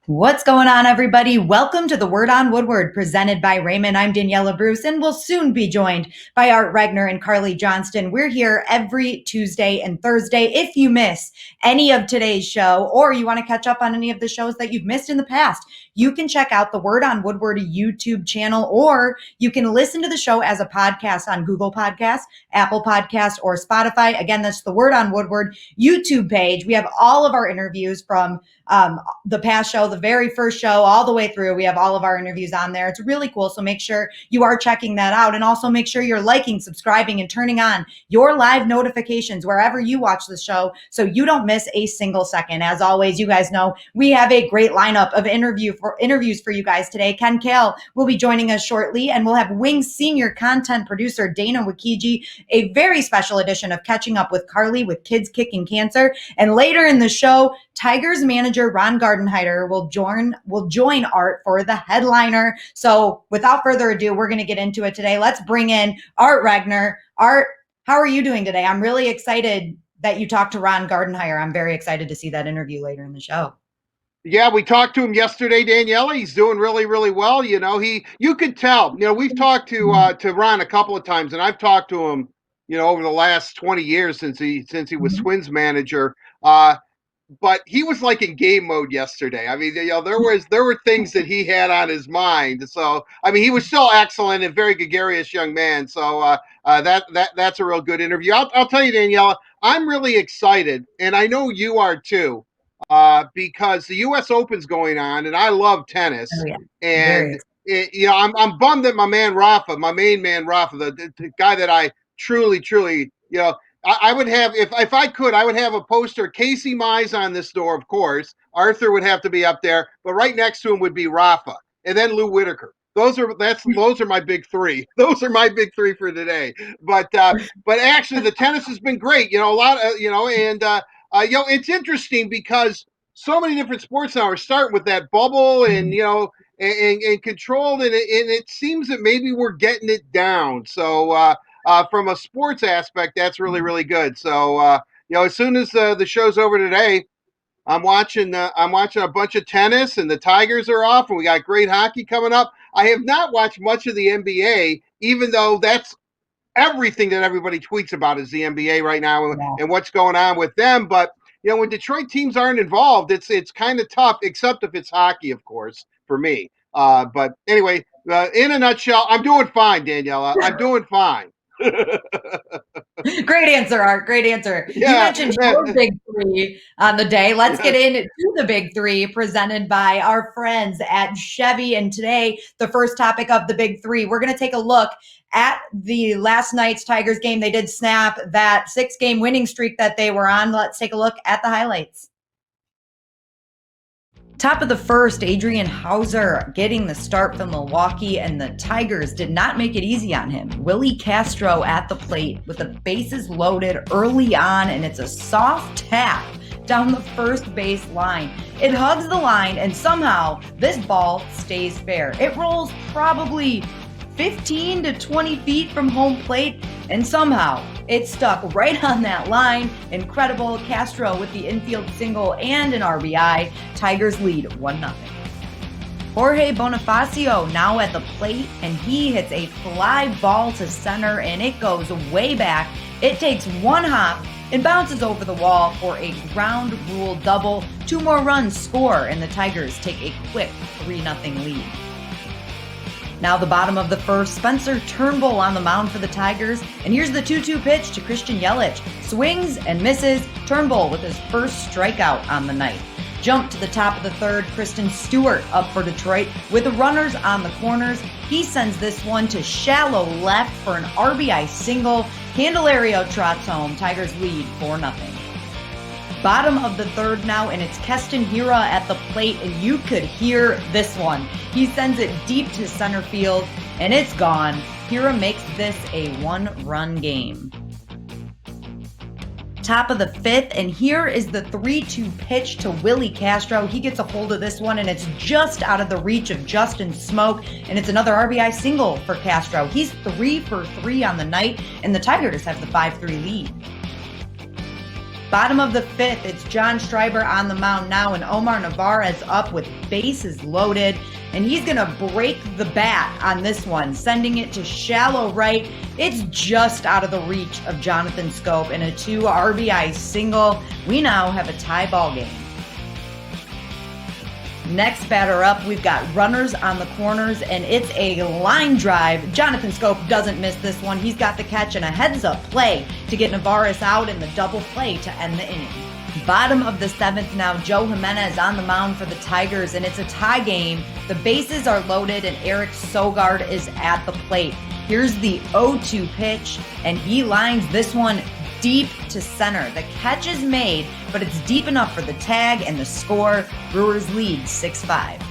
What's going on, everybody? Welcome to the Word on Woodward, presented by Rehmann. I'm Daniella Bruce, and we'll soon be joined by Art Regner and Carley Johnston. We're here every Tuesday and Thursday. If you miss any of today's show, or you want to catch up on any of the shows that you've missed in the past, you can check out the Word on Woodward YouTube channel, or you can listen to the show as a podcast on Google Podcasts, Apple Podcasts, or Spotify. Again, that's the Word on Woodward YouTube page. We have all of our interviews from the past show, the very first show, all the way through. We have all of our interviews on there. It's really cool. So make sure you are checking that out, and also make sure you're liking, subscribing, and turning on your live notifications wherever you watch the show so you don't miss a single second. As always, you guys know we have a great lineup of interviews for you guys today. Ken Kale will be joining us shortly, and we'll have Wings senior content producer Dana Wakiji, a very special edition of Catching Up with Carley with Kids Kicking Cancer. And later in the show, Tigers manager Ron Gardenheider will join Art for the headliner. So without further ado, we're going to get into it today. Let's bring in Art Regner. Art, how are you doing today? I'm really excited that you talked to Ron Gardenheider. I'm very excited to see that interview later in the show. Yeah, we talked to him yesterday, Daniela. He's doing really, really well. You could tell. We've talked to Ron a couple of times, and I've talked to him, over the last 20 years since he was Twins manager. But he was like in game mode yesterday. I mean, there were things that he had on his mind. So I mean, he was still excellent and very gregarious young man. So that's a real good interview. I'll tell you, Daniela, I'm really excited, and I know you are too, because the U.S. Open's going on, and I love tennis. Oh, yeah. And I'm bummed that my man Rafa, my main man Rafa, the guy that I truly, I would have, if I could, I would have a poster, Casey Mize on this door, of course. Arthur would have to be up there, but right next to him would be Rafa, and then Lou Whitaker. Those are my big three. Those are my big three for today. But actually, the tennis has been great. It's interesting because so many different sports now are starting with that bubble and and controlled, and it seems that maybe we're getting it down. So. From a sports aspect, that's really, really good. So, as soon as the show's over today, I'm watching a bunch of tennis, and the Tigers are off, and we got great hockey coming up. I have not watched much of the NBA, even though that's everything that everybody tweets about is the NBA right now and what's going on with them. But when Detroit teams aren't involved, it's kind of tough, except if it's hockey, of course, for me. But anyway, in a nutshell, I'm doing fine, Daniela. I'm doing fine. Great answer, Art. Great answer. Yeah. You mentioned your big three on the day. Let's get into the big three presented by our friends at Chevy. And today, the first topic of the big three, we're going to take a look at the last night's Tigers game. They did snap that 6-game winning streak that they were on. Let's take a look at the highlights. Top of the first, Adrian Hauser getting the start from Milwaukee, and the Tigers did not make it easy on him. Willie Castro at the plate with the bases loaded early on, and it's a soft tap down the first base line. It hugs the line, and somehow this ball stays fair. It rolls probably 15 to 20 feet from home plate, and somehow it stuck right on that line. Incredible. Castro with the infield single and an RBI. Tigers lead 1-0. Jorge Bonifacio now at the plate, and he hits a fly ball to center, and it goes way back. It takes one hop and bounces over the wall for a ground rule double. 2 more runs score, and the Tigers take a quick 3-0 lead. Now the bottom of the first, Spencer Turnbull on the mound for the Tigers. And here's the 2-2 pitch to Christian Yelich. Swings and misses. Turnbull with his first strikeout on the night. Jump to the top of the third, Kristen Stewart up for Detroit with the runners on the corners. He sends this one to shallow left for an RBI single. Candelario trots home. Tigers lead 4-0. Bottom of the third now, and it's Keston Hiura at the plate, and you could hear this one. He sends it deep to center field, and it's gone. Hiura makes this a 1-run game. Top of the fifth, and here is the 3-2 pitch to Willie Castro. He gets a hold of this one, and it's just out of the reach of Justin Smoke, and it's another RBI single for Castro. He's 3 for 3 on the night, and the Tigers have the 5-3 lead. Bottom of the fifth, it's John Schreiber on the mound now, and Omar Narvaez up with bases loaded, and he's going to break the bat on this one, sending it to shallow right. It's just out of the reach of Jonathan Schoop, and a 2 RBI single. We now have a tie ball game. Next batter up, we've got runners on the corners, and it's a line drive. Jonathan Schoop doesn't miss this one. He's got the catch and a heads-up play to get Narvaez out in the double play to end the inning. Bottom of the seventh now, Joe Jimenez on the mound for the Tigers, and it's a tie game. The bases are loaded, and Eric Sogard is at the plate. Here's the 0-2 pitch, and he lines this one deep to center. The catch is made, but it's deep enough for the tag and the score. Brewers lead 6-5.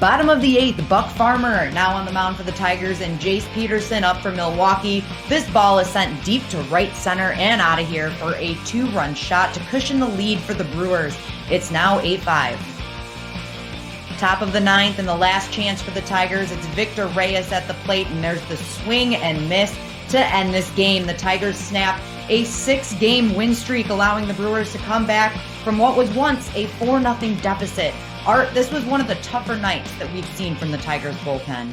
Bottom of the eighth, Buck Farmer now on the mound for the Tigers, and Jace Peterson up for Milwaukee. This ball is sent deep to right center and out of here for a 2-run shot to cushion the lead for the Brewers. It's now 8-5. Top of the ninth and the last chance for the Tigers. It's Victor Reyes at the plate, and there's the swing and miss to end this game. The Tigers snap a 6-game win streak, allowing the Brewers to come back from what was once a 4-0 deficit. Art, this was one of the tougher nights that we've seen from the Tigers bullpen.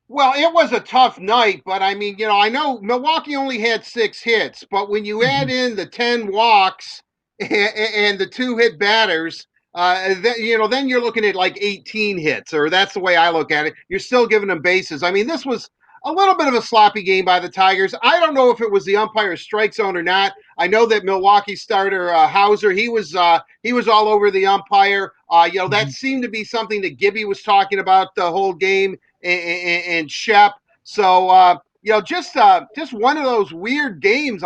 Well, it was a tough night, but I mean, I know Milwaukee only had 6 hits, but when you add in the 10 walks and the 2 hit batters, then you're looking at like 18 hits, or that's the way I look at it. You're still giving them bases. I mean, this was a little bit of a sloppy game by the Tigers. I don't know if it was the umpire's strike zone or not. I know that Milwaukee starter Hauser, he was all over the umpire. That seemed to be something that Gibby was talking about the whole game, and Shep. So just one of those weird games.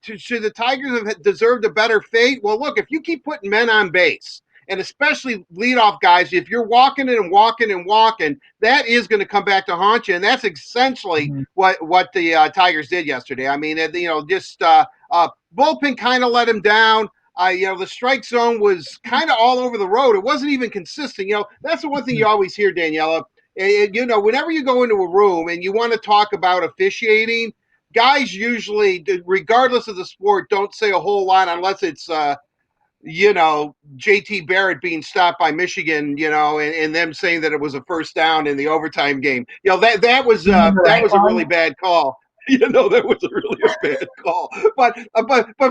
Should the Tigers have deserved a better fate? Well, look, if you keep putting men on base, and especially leadoff guys, if you're walking and walking and walking, that is going to come back to haunt you, and that's essentially what the Tigers did yesterday. I mean, bullpen kind of let him down. The strike zone was kind of all over the road. It wasn't even consistent. That's the one thing you always hear, Daniella. Whenever you go into a room and you want to talk about officiating, guys usually, regardless of the sport, don't say a whole lot unless it's JT Barrett being stopped by Michigan, and them saying that it was a first down in the overtime game. That was a really bad call. That was really a bad call. But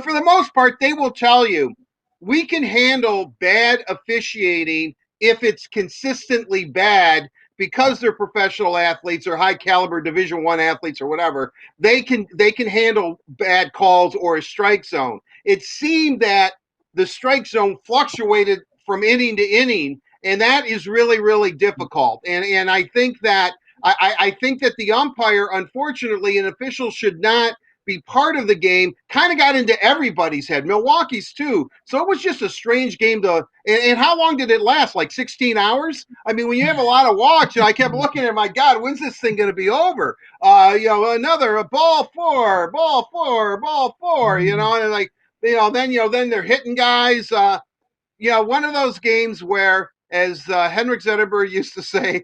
for the most part, they will tell you we can handle bad officiating if it's consistently bad, because they're professional athletes or high caliber Division I athletes or whatever. They can handle bad calls or a strike zone. It seemed that the strike zone fluctuated from inning to inning, and that is really, really difficult. And I think that I think that the umpire, unfortunately, and officials should not be part of the game, kind of got into everybody's head, Milwaukee's too. So it was just a strange game and how long did it last? Like 16 hours? I mean, when you have a lot of walks, I kept looking at, my God, when's this thing going to be over? Another ball four, and like, then they're hitting guys. One of those games where, as Henrik Zetterberg used to say,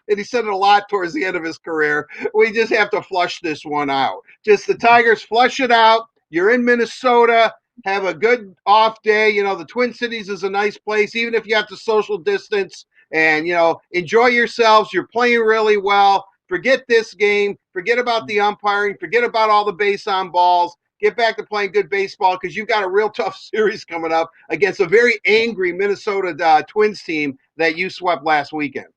and he said it a lot towards the end of his career, we just have to flush this one out. Just the Tigers flush it out. You're in Minnesota. Have a good off day. The Twin Cities is a nice place, even if you have to social distance. And, enjoy yourselves. You're playing really well. Forget this game. Forget about the umpiring. Forget about all the base on balls. Get back to playing good baseball, because you've got a real tough series coming up against a very angry Minnesota Twins team that you swept last weekend.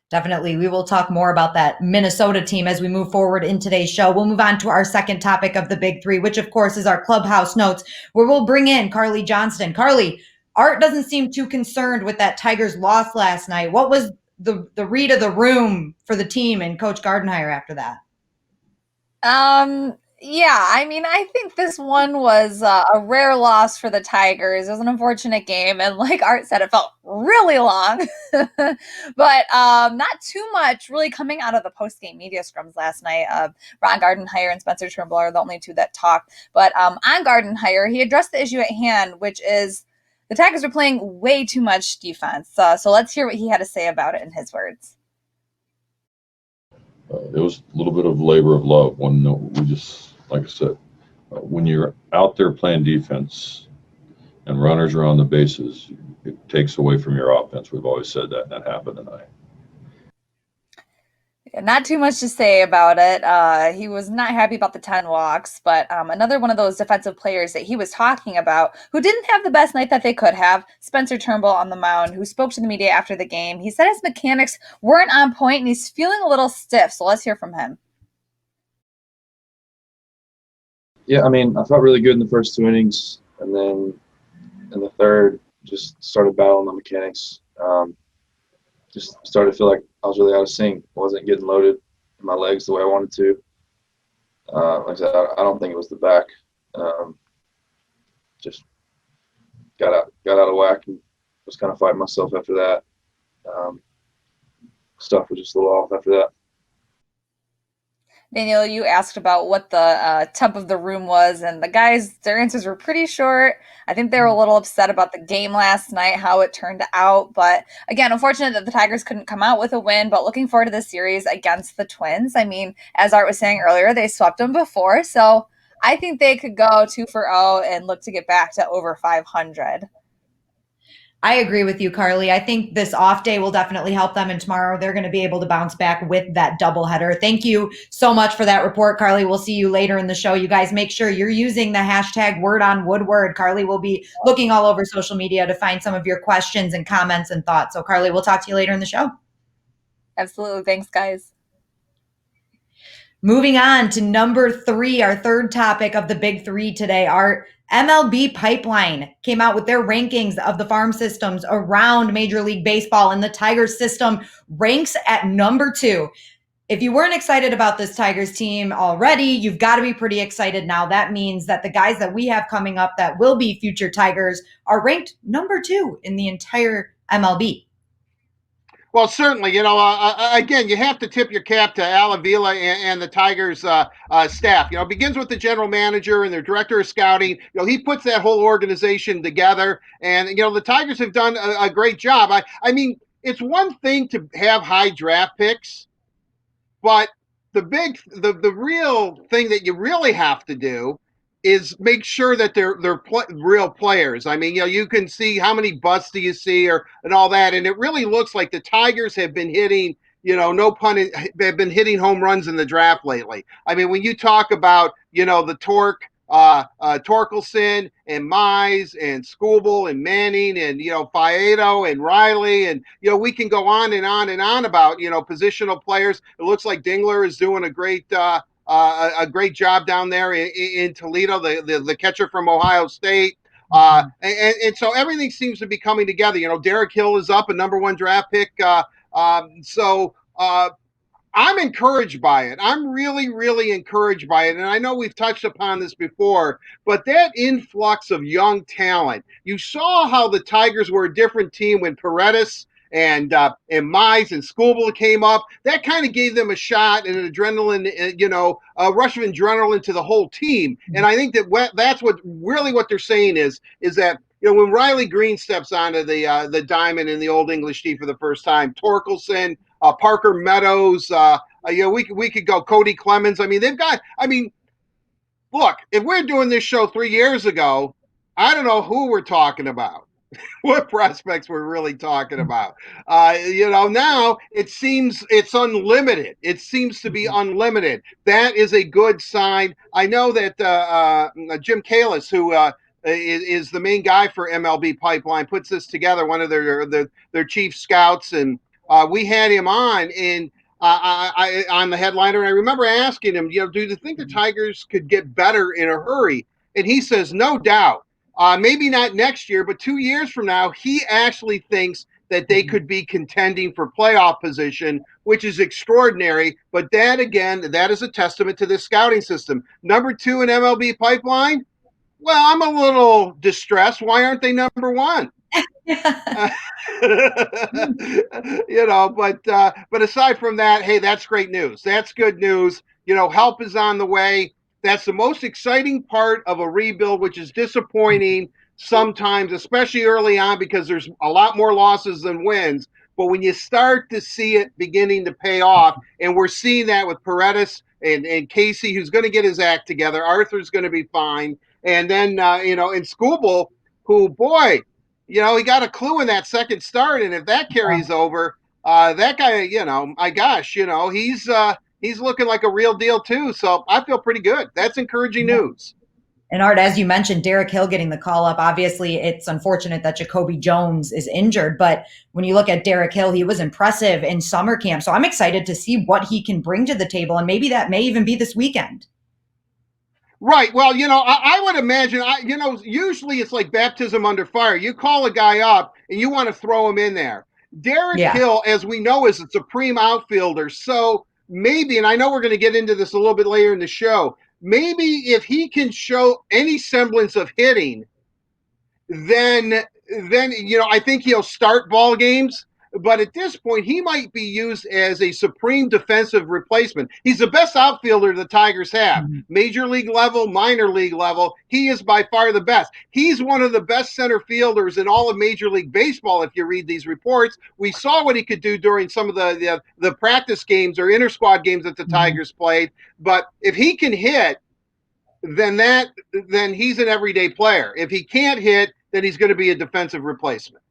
Definitely. We will talk more about that Minnesota team as we move forward in today's show. We'll move on to our second topic of the Big Three, which, of course, is our Clubhouse notes, where we'll bring in Carley Johnston. Carley, Art doesn't seem too concerned with that Tigers loss last night. What was the read of the room for the team and Coach Gardenhire after that? Yeah, I mean, I think this one was a rare loss for the Tigers. It was an unfortunate game, and like Art said, it felt really long, but not too much really coming out of the post-game media scrums last night. Ron Gardenhire and Spencer Trimble are the only two that talked, but on Gardenhire, he addressed the issue at hand, which is the Tigers are playing way too much defense. So let's hear what he had to say about it in his words. It was a little bit of labor of love. We just, like I said, when you're out there playing defense and runners are on the bases, it takes away from your offense. We've always said that, and that happened tonight. Not too much to say about it. He was not happy about the 10 walks, but another one of those defensive players that he was talking about who didn't have the best night that they could have, Spencer Turnbull on the mound, who spoke to the media after the game. He said his mechanics weren't on point and he's feeling a little stiff, so let's hear from him. Yeah, I mean, I felt really good in the first 2 innings, and then in the third, just started battling my mechanics. Just started to feel like I was really out of sync. I wasn't getting loaded in my legs the way I wanted to. Like I said, I don't think it was the back. Just got out of whack and was kind of fighting myself after that. Stuff was just a little off after that. Danielle, you asked about what the temp of the room was, and the guys, their answers were pretty short. I think they were a little upset about the game last night, how it turned out. But again, unfortunate that the Tigers couldn't come out with a win, but looking forward to the series against the Twins. I mean, as Art was saying earlier, they swept them before, so I think they could go 2-0 and look to get back to over 500. I agree with you, Carly. I think this off day will definitely help them, and tomorrow they're going to be able to bounce back with that doubleheader. Thank you so much for that report, Carly. We'll see you later in the show. You guys make sure you're using the hashtag word on Woodward. Carly will be looking all over social media to find some of your questions and comments and thoughts. So, Carly, we'll talk to you later in the show. Absolutely. Thanks, guys. Moving on to number 3, our third topic of the big 3 today. Our MLB Pipeline came out with their rankings of the farm systems around Major League Baseball, and the Tigers system ranks at number 2. If you weren't excited about this Tigers team already, you've got to be pretty excited now. That means that the guys that we have coming up that will be future Tigers are ranked number 2 in the entire MLB. Well, certainly, again, you have to tip your cap to Al Avila and the Tigers staff. It begins with the general manager and their director of scouting. He puts that whole organization together, and the Tigers have done a great job. I mean, it's one thing to have high draft picks, but the real thing that you really have to do is make sure that they're real players. I mean, you can see how many busts do you see and all that, and it really looks like the Tigers have been hitting, no pun, have been hitting home runs in the draft lately. I mean, when you talk about, the Torkelson and Mize and Skubal and Manning and, Faedo and Riley. And, we can go on and on and on about, positional players. It looks like Dingler is doing a great job down there in Toledo, the catcher from Ohio State. And so everything seems to be coming together. Derek Hill is up, a number 1 draft pick. I'm encouraged by it. I'm really, really encouraged by it. And I know we've touched upon this before, but that influx of young talent, you saw how the Tigers were a different team when Paredes and Mize and Skubal came up. That kind of gave them a shot and an adrenaline, a rush of adrenaline to the whole team. And I think that's what they're saying is that, when Riley Green steps onto the diamond in the Old English Tea for the first time, Torkelson, Parker Meadows, we could go Cody Clemens. I mean, look, if we're doing this show 3 years ago, I don't know who we're talking about, what prospects we're really talking about. Now it seems it's unlimited. It seems to be unlimited. That is a good sign. I know that Jim Kalis, who is the main guy for MLB Pipeline, puts this together, one of their chief scouts, and we had him on on the headliner. And I remember asking him, do you think the Tigers could get better in a hurry? And he says, no doubt. Maybe not next year, but 2 years from now, he actually thinks that they could be contending for playoff position, which is extraordinary. But that, again, that is a testament to this scouting system. Number 2 in MLB Pipeline? Well, I'm a little distressed. Why aren't they number 1? But aside from that, hey, that's great news. That's good news. Help is on the way. That's the most exciting part of a rebuild, which is disappointing sometimes, especially early on, because there's a lot more losses than wins. But when you start to see it beginning to pay off, and we're seeing that with Paredes and Casey, who's going to get his act together. Arthur's going to be fine. And then, and Skubal, who, boy, he got a clue in that second start. And if that carries over, that guy, my gosh, he's looking like a real deal too. So I feel pretty good. That's encouraging news. And Art, as you mentioned, Derek Hill getting the call up. Obviously, it's unfortunate that Jacoby Jones is injured, but when you look at Derek Hill, he was impressive in summer camp. So I'm excited to see what he can bring to the table, and maybe that may even be this weekend. Right. Well, I would imagine, usually it's like baptism under fire. You call a guy up and you want to throw him in there. Derek Hill, as we know, is a supreme outfielder. So maybe, and I know we're going to get into this a little bit later in the show, maybe if he can show any semblance of hitting, then I think he'll start ball games. But at this point, he might be used as a supreme defensive replacement. He's the best outfielder the Tigers have. Mm-hmm. Major league level, minor league level, he is by far the best. He's one of the best center fielders in all of Major League Baseball, if you read these reports. We saw what he could do during some of the practice games or inter-squad games that the Tigers played. But if he can hit, then he's an everyday player. If he can't hit, then he's going to be a defensive replacement.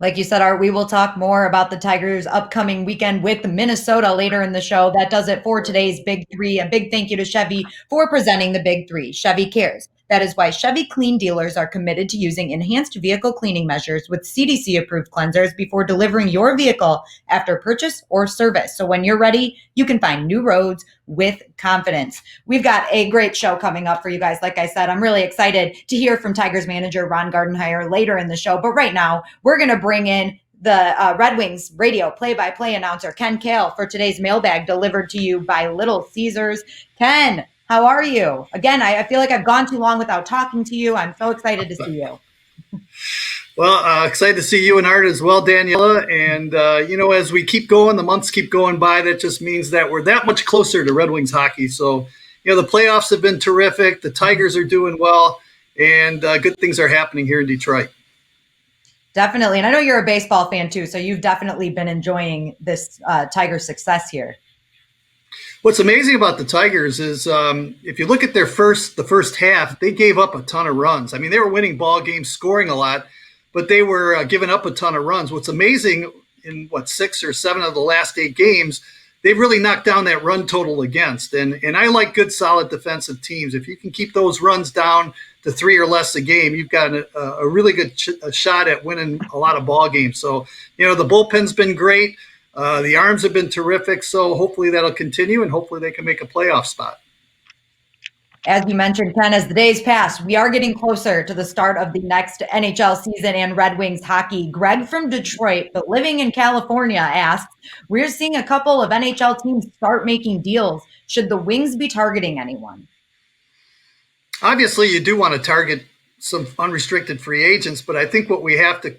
Like you said, Art, we will talk more about the Tigers' upcoming weekend with Minnesota later in the show. That does it for today's Big Three. A big thank you to Chevy for presenting the Big Three. Chevy cares. That is why Chevy Clean dealers are committed to using enhanced vehicle cleaning measures with CDC-approved cleansers before delivering your vehicle after purchase or service. So when you're ready, you can find new roads with confidence. We've got a great show coming up for you guys. Like I said, I'm really excited to hear from Tigers manager Ron Gardenhire later in the show. But right now, we're going to bring in the Red Wings radio play-by-play announcer, Ken Kale, for today's mailbag delivered to you by Little Caesars. Ken, how are you? Again, I feel like I've gone too long without talking to you. I'm so excited to see you. Well, excited to see you and Art as well, Daniella. And, as we keep going, the months keep going by, that just means that we're that much closer to Red Wings hockey. So, the playoffs have been terrific. The Tigers are doing well, and good things are happening here in Detroit. Definitely. And I know you're a baseball fan too, so you've definitely been enjoying this Tiger success here. What's amazing about the Tigers is if you look at the first half, they gave up a ton of runs. I mean, they were winning ball games, scoring a lot, but they were giving up a ton of runs. What's amazing in 6 or 7 of the last 8 games, they've really knocked down that run total against. And I like good, solid defensive teams. If you can keep those runs down to 3 or less a game, you've got a really good shot at winning a lot of ball games. So, the bullpen's been great. The arms have been terrific, so hopefully that'll continue, and hopefully they can make a playoff spot. As you mentioned, Ken, as the days pass, we are getting closer to the start of the next NHL season and Red Wings hockey. Greg from Detroit, but living in California, asks, we're seeing a couple of NHL teams start making deals. Should the Wings be targeting anyone? Obviously, you do want to target some unrestricted free agents, but I think what we have to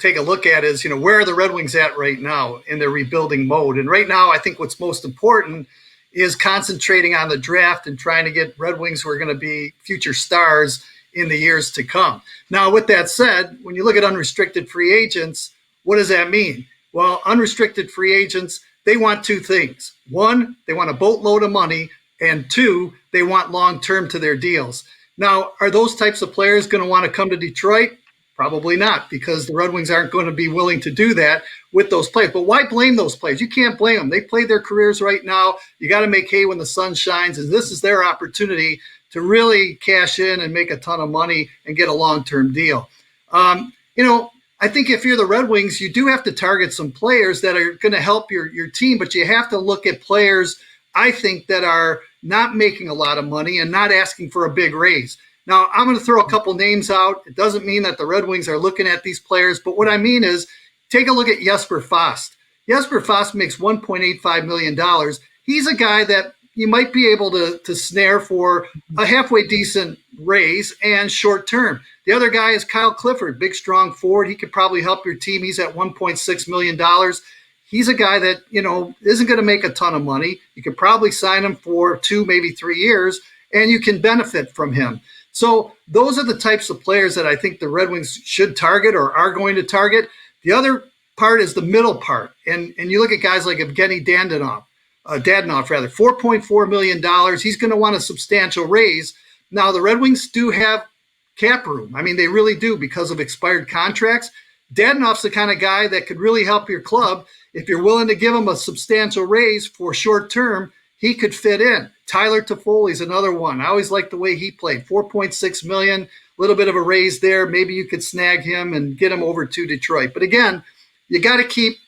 take a look at is, where are the Red Wings at right now in their rebuilding mode? And right now, I think what's most important is concentrating on the draft and trying to get Red Wings who are going to be future stars in the years to come. Now, with that said, when you look at unrestricted free agents, what does that mean? Well, unrestricted free agents, they want 2 things. 1, they want a boatload of money, and 2, they want long-term to their deals. Now, are those types of players going to want to come to Detroit? Probably not, because the Red Wings aren't going to be willing to do that with those players. But why blame those players? You can't blame them. They played their careers right now. You got to make hay when the sun shines, and this is their opportunity to really cash in and make a ton of money and get a long-term deal. I think if you're the Red Wings, you do have to target some players that are going to help your team, but you have to look at players, I think, that are not making a lot of money and not asking for a big raise. Now, I'm going to throw a couple names out. It doesn't mean that the Red Wings are looking at these players, but what I mean is take a look at Jesper Fast. Jesper Fast makes $1.85 million. He's a guy that you might be able to snare for a halfway decent raise and short term. The other guy is Kyle Clifford, big, strong forward. He could probably help your team. He's at $1.6 million. He's a guy that, isn't going to make a ton of money. You could probably sign him for 2, maybe 3 years, and you can benefit from him. So those are the types of players that I think the Red Wings should target or are going to target. The other part is the middle part. And you look at guys like Evgeny Dandonov. Dadnoff rather, $4.4 million. He's going to want a substantial raise. Now, the Red Wings do have cap room. I mean, they really do because of expired contracts. Dadnoff's the kind of guy that could really help your club. If you're willing to give him a substantial raise for short term, he could fit in. Tyler Toffoli's another one. I always liked the way he played. $4.6 million, a little bit of a raise there. Maybe you could snag him and get him over to Detroit. But again, you got to keep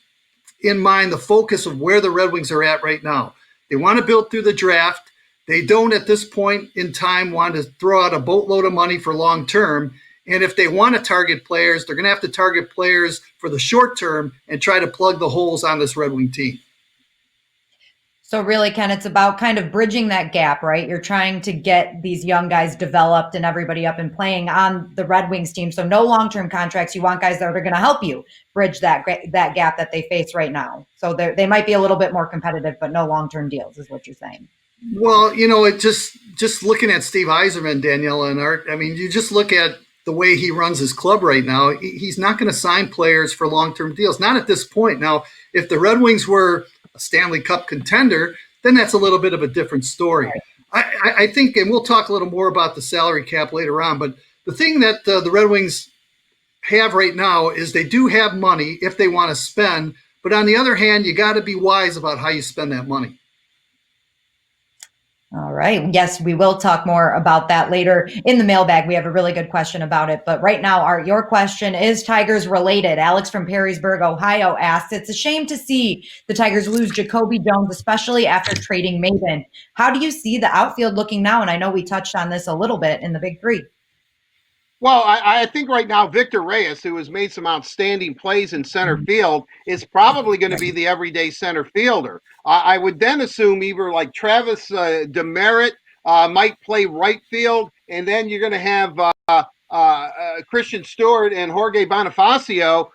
in mind the focus of where the Red Wings are at right now. They want to build through the draft. They don't at this point in time want to throw out a boatload of money for long term. And if they want to target players, they're going to have to target players for the short term and try to plug the holes on this Red Wing team. So really, Ken, it's about kind of bridging that gap, right? You're trying to get these young guys developed and everybody up and playing on the Red Wings team. So no long-term contracts. You want guys that are going to help you bridge that gap that they face right now. So they might be a little bit more competitive, but no long-term deals is what you're saying. Well, it just looking at Steve Yzerman, Daniella, and Art, I mean, you just look at the way he runs his club right now. He's not going to sign players for long-term deals, not at this point. Now, if the Red Wings were a Stanley Cup contender, then that's a little bit of a different story. Right. I think, and we'll talk a little more about the salary cap later on, but the thing that the Red Wings have right now is they do have money if they want to spend, but on the other hand, you got to be wise about how you spend that money. All right. Yes, we will talk more about that later in the mailbag. We have a really good question about it. But right now, Art, your question is Tigers related. Alex from Perrysburg, Ohio asks, it's a shame to see the Tigers lose Jacoby Jones, especially after trading Maven. How do you see the outfield looking now? And I know we touched on this a little bit in the Big Three. Well, I think right now Victor Reyes, who has made some outstanding plays in center field, is probably going to be the everyday center fielder. I would then assume either like Travis Demerit might play right field, and then you're going to have Christian Stewart and Jorge Bonifacio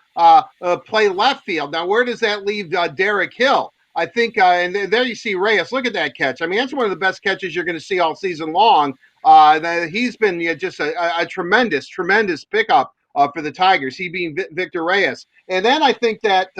play left field. Now, where does that leave Derek Hill? I think, and there you see Reyes. Look at that catch. I mean, that's one of the best catches you're going to see all season long. He's been just a tremendous pickup for the Tigers, he being Victor Reyes. And then I think that,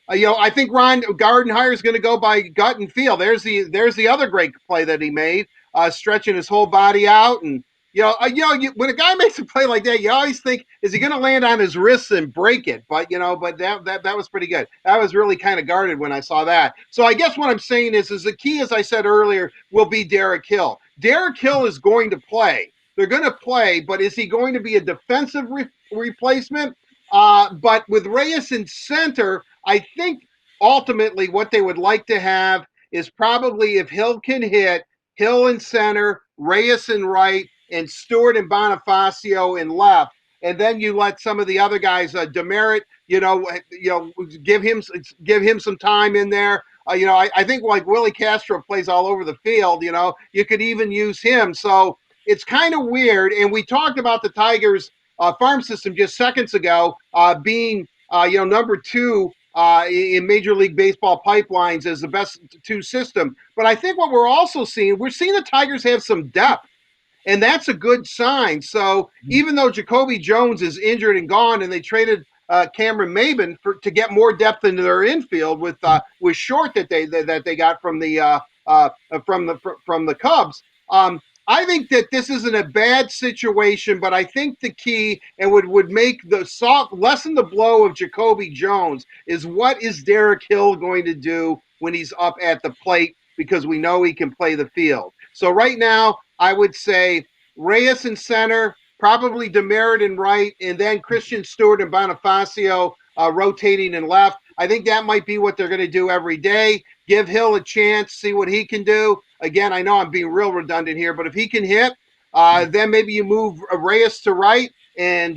I think Ron Gardenhire is going to go by gut and feel. There's the other great play that he made, stretching his whole body out. And, when a guy makes a play like that, you always think, is he going to land on his wrists and break it? But, but that was pretty good. That was really kind of guarded when I saw that. So I guess what I'm saying is the key, as I said earlier, will be Derek Hill. Derek Hill is going to play. They're going to play, but is he going to be a defensive replacement? But with Reyes in center, I think ultimately what they would like to have is probably if Hill can hit, Hill in center, Reyes in right, and Stewart and Bonifacio in left. And then you let some of the other guys, Demerit, give him some time in there. I think like Willie Castro plays all over the field, you could even use him. So it's kind of weird. And we talked about the Tigers farm system just seconds ago being, number 2 in Major League Baseball pipelines as the best 2 system. But I think what we're also seeing, we're seeing the Tigers have some depth. And that's a good sign. So even though Jacoby Jones is injured and gone, and they traded Cameron Maben to get more depth into their infield with Short that they got from the Cubs, I think that this isn't a bad situation. But I think the key and would make lessen the blow of Jacoby Jones is what is Derek Hill going to do when he's up at the plate, because we know he can play the field. So right now, I would say Reyes in center, probably Demerit in right, and then Christian Stewart and Bonifacio rotating in left. I think that might be what they're going to do every day. Give Hill a chance, see what he can do. Again, I know I'm being real redundant here, but if he can hit, then maybe you move Reyes to right and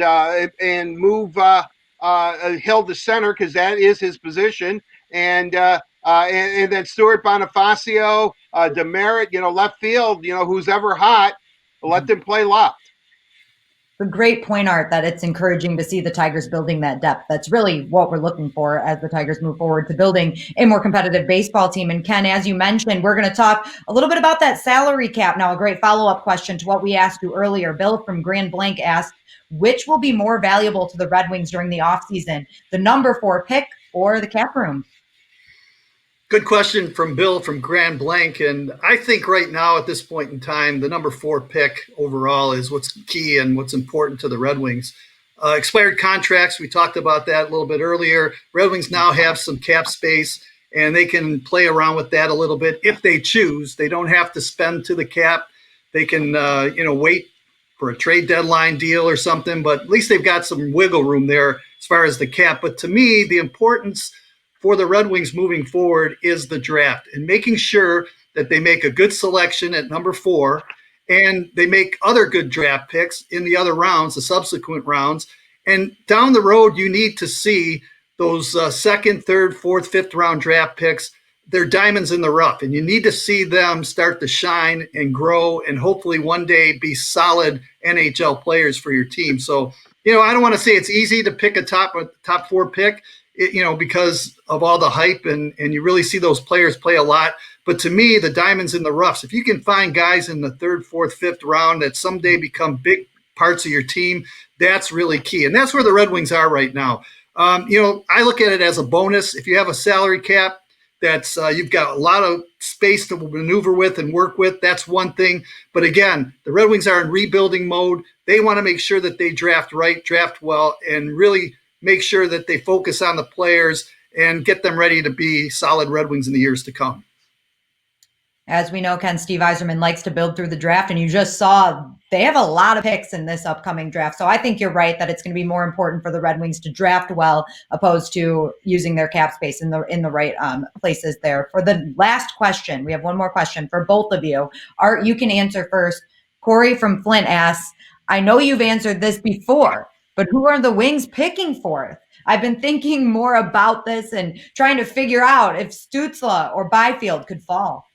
move Hill to center, because that is his position. And then Stewart, Bonifacio, Demerit, left field, who's ever hot, let them play left. A great point, Art, that it's encouraging to see the Tigers building that depth. That's really what we're looking for as the Tigers move forward to building a more competitive baseball team. And Ken, as you mentioned, we're going to talk a little bit about that salary cap now. A great follow-up question to what we asked you earlier. Bill from Grand Blanc asked, which will be more valuable to the Red Wings during the offseason, the number 4 pick or the cap room? Good question from Bill from Grand Blanc. And I think right now at this point in time, the number 4 pick overall is what's key and what's important to the Red Wings. Expired contracts, we talked about that a little bit earlier. Red Wings now have some cap space, and they can play around with that a little bit if they choose. They don't have to spend to the cap. They can, wait for a trade deadline deal or something, but at least they've got some wiggle room there as far as the cap. But to me, the importance for the Red Wings moving forward is the draft and making sure that they make a good selection at number 4 and they make other good draft picks in the other rounds, the subsequent rounds. And down the road, you need to see those second, third, fourth, fifth round draft picks. They're diamonds in the rough, and you need to see them start to shine and grow and hopefully one day be solid NHL players for your team. So, I don't want to say it's easy to pick a top 4 pick, because of all the hype and you really see those players play a lot. But to me, the diamonds in the roughs, if you can find guys in the 3rd, 4th, 5th round that someday become big parts of your team, that's really key. And that's where the Red Wings are right now. I look at it as a bonus. If you have a salary cap that's you've got a lot of space to maneuver with and work with, that's one thing. But again, the Red Wings are in rebuilding mode. They want to make sure that they draft right, draft well, and really make sure that they focus on the players and get them ready to be solid Red Wings in the years to come. As we know, Ken, Steve Yzerman likes to build through the draft, and you just saw they have a lot of picks in this upcoming draft. So I think you're right that it's going to be more important for the Red Wings to draft well, opposed to using their cap space in the right places there. For the last question, we have one more question for both of you. Art, you can answer first. Corey from Flint asks, I know you've answered this before, but who are the Wings picking for? I've been thinking more about this and trying to figure out if Stützle or Byfield could fall.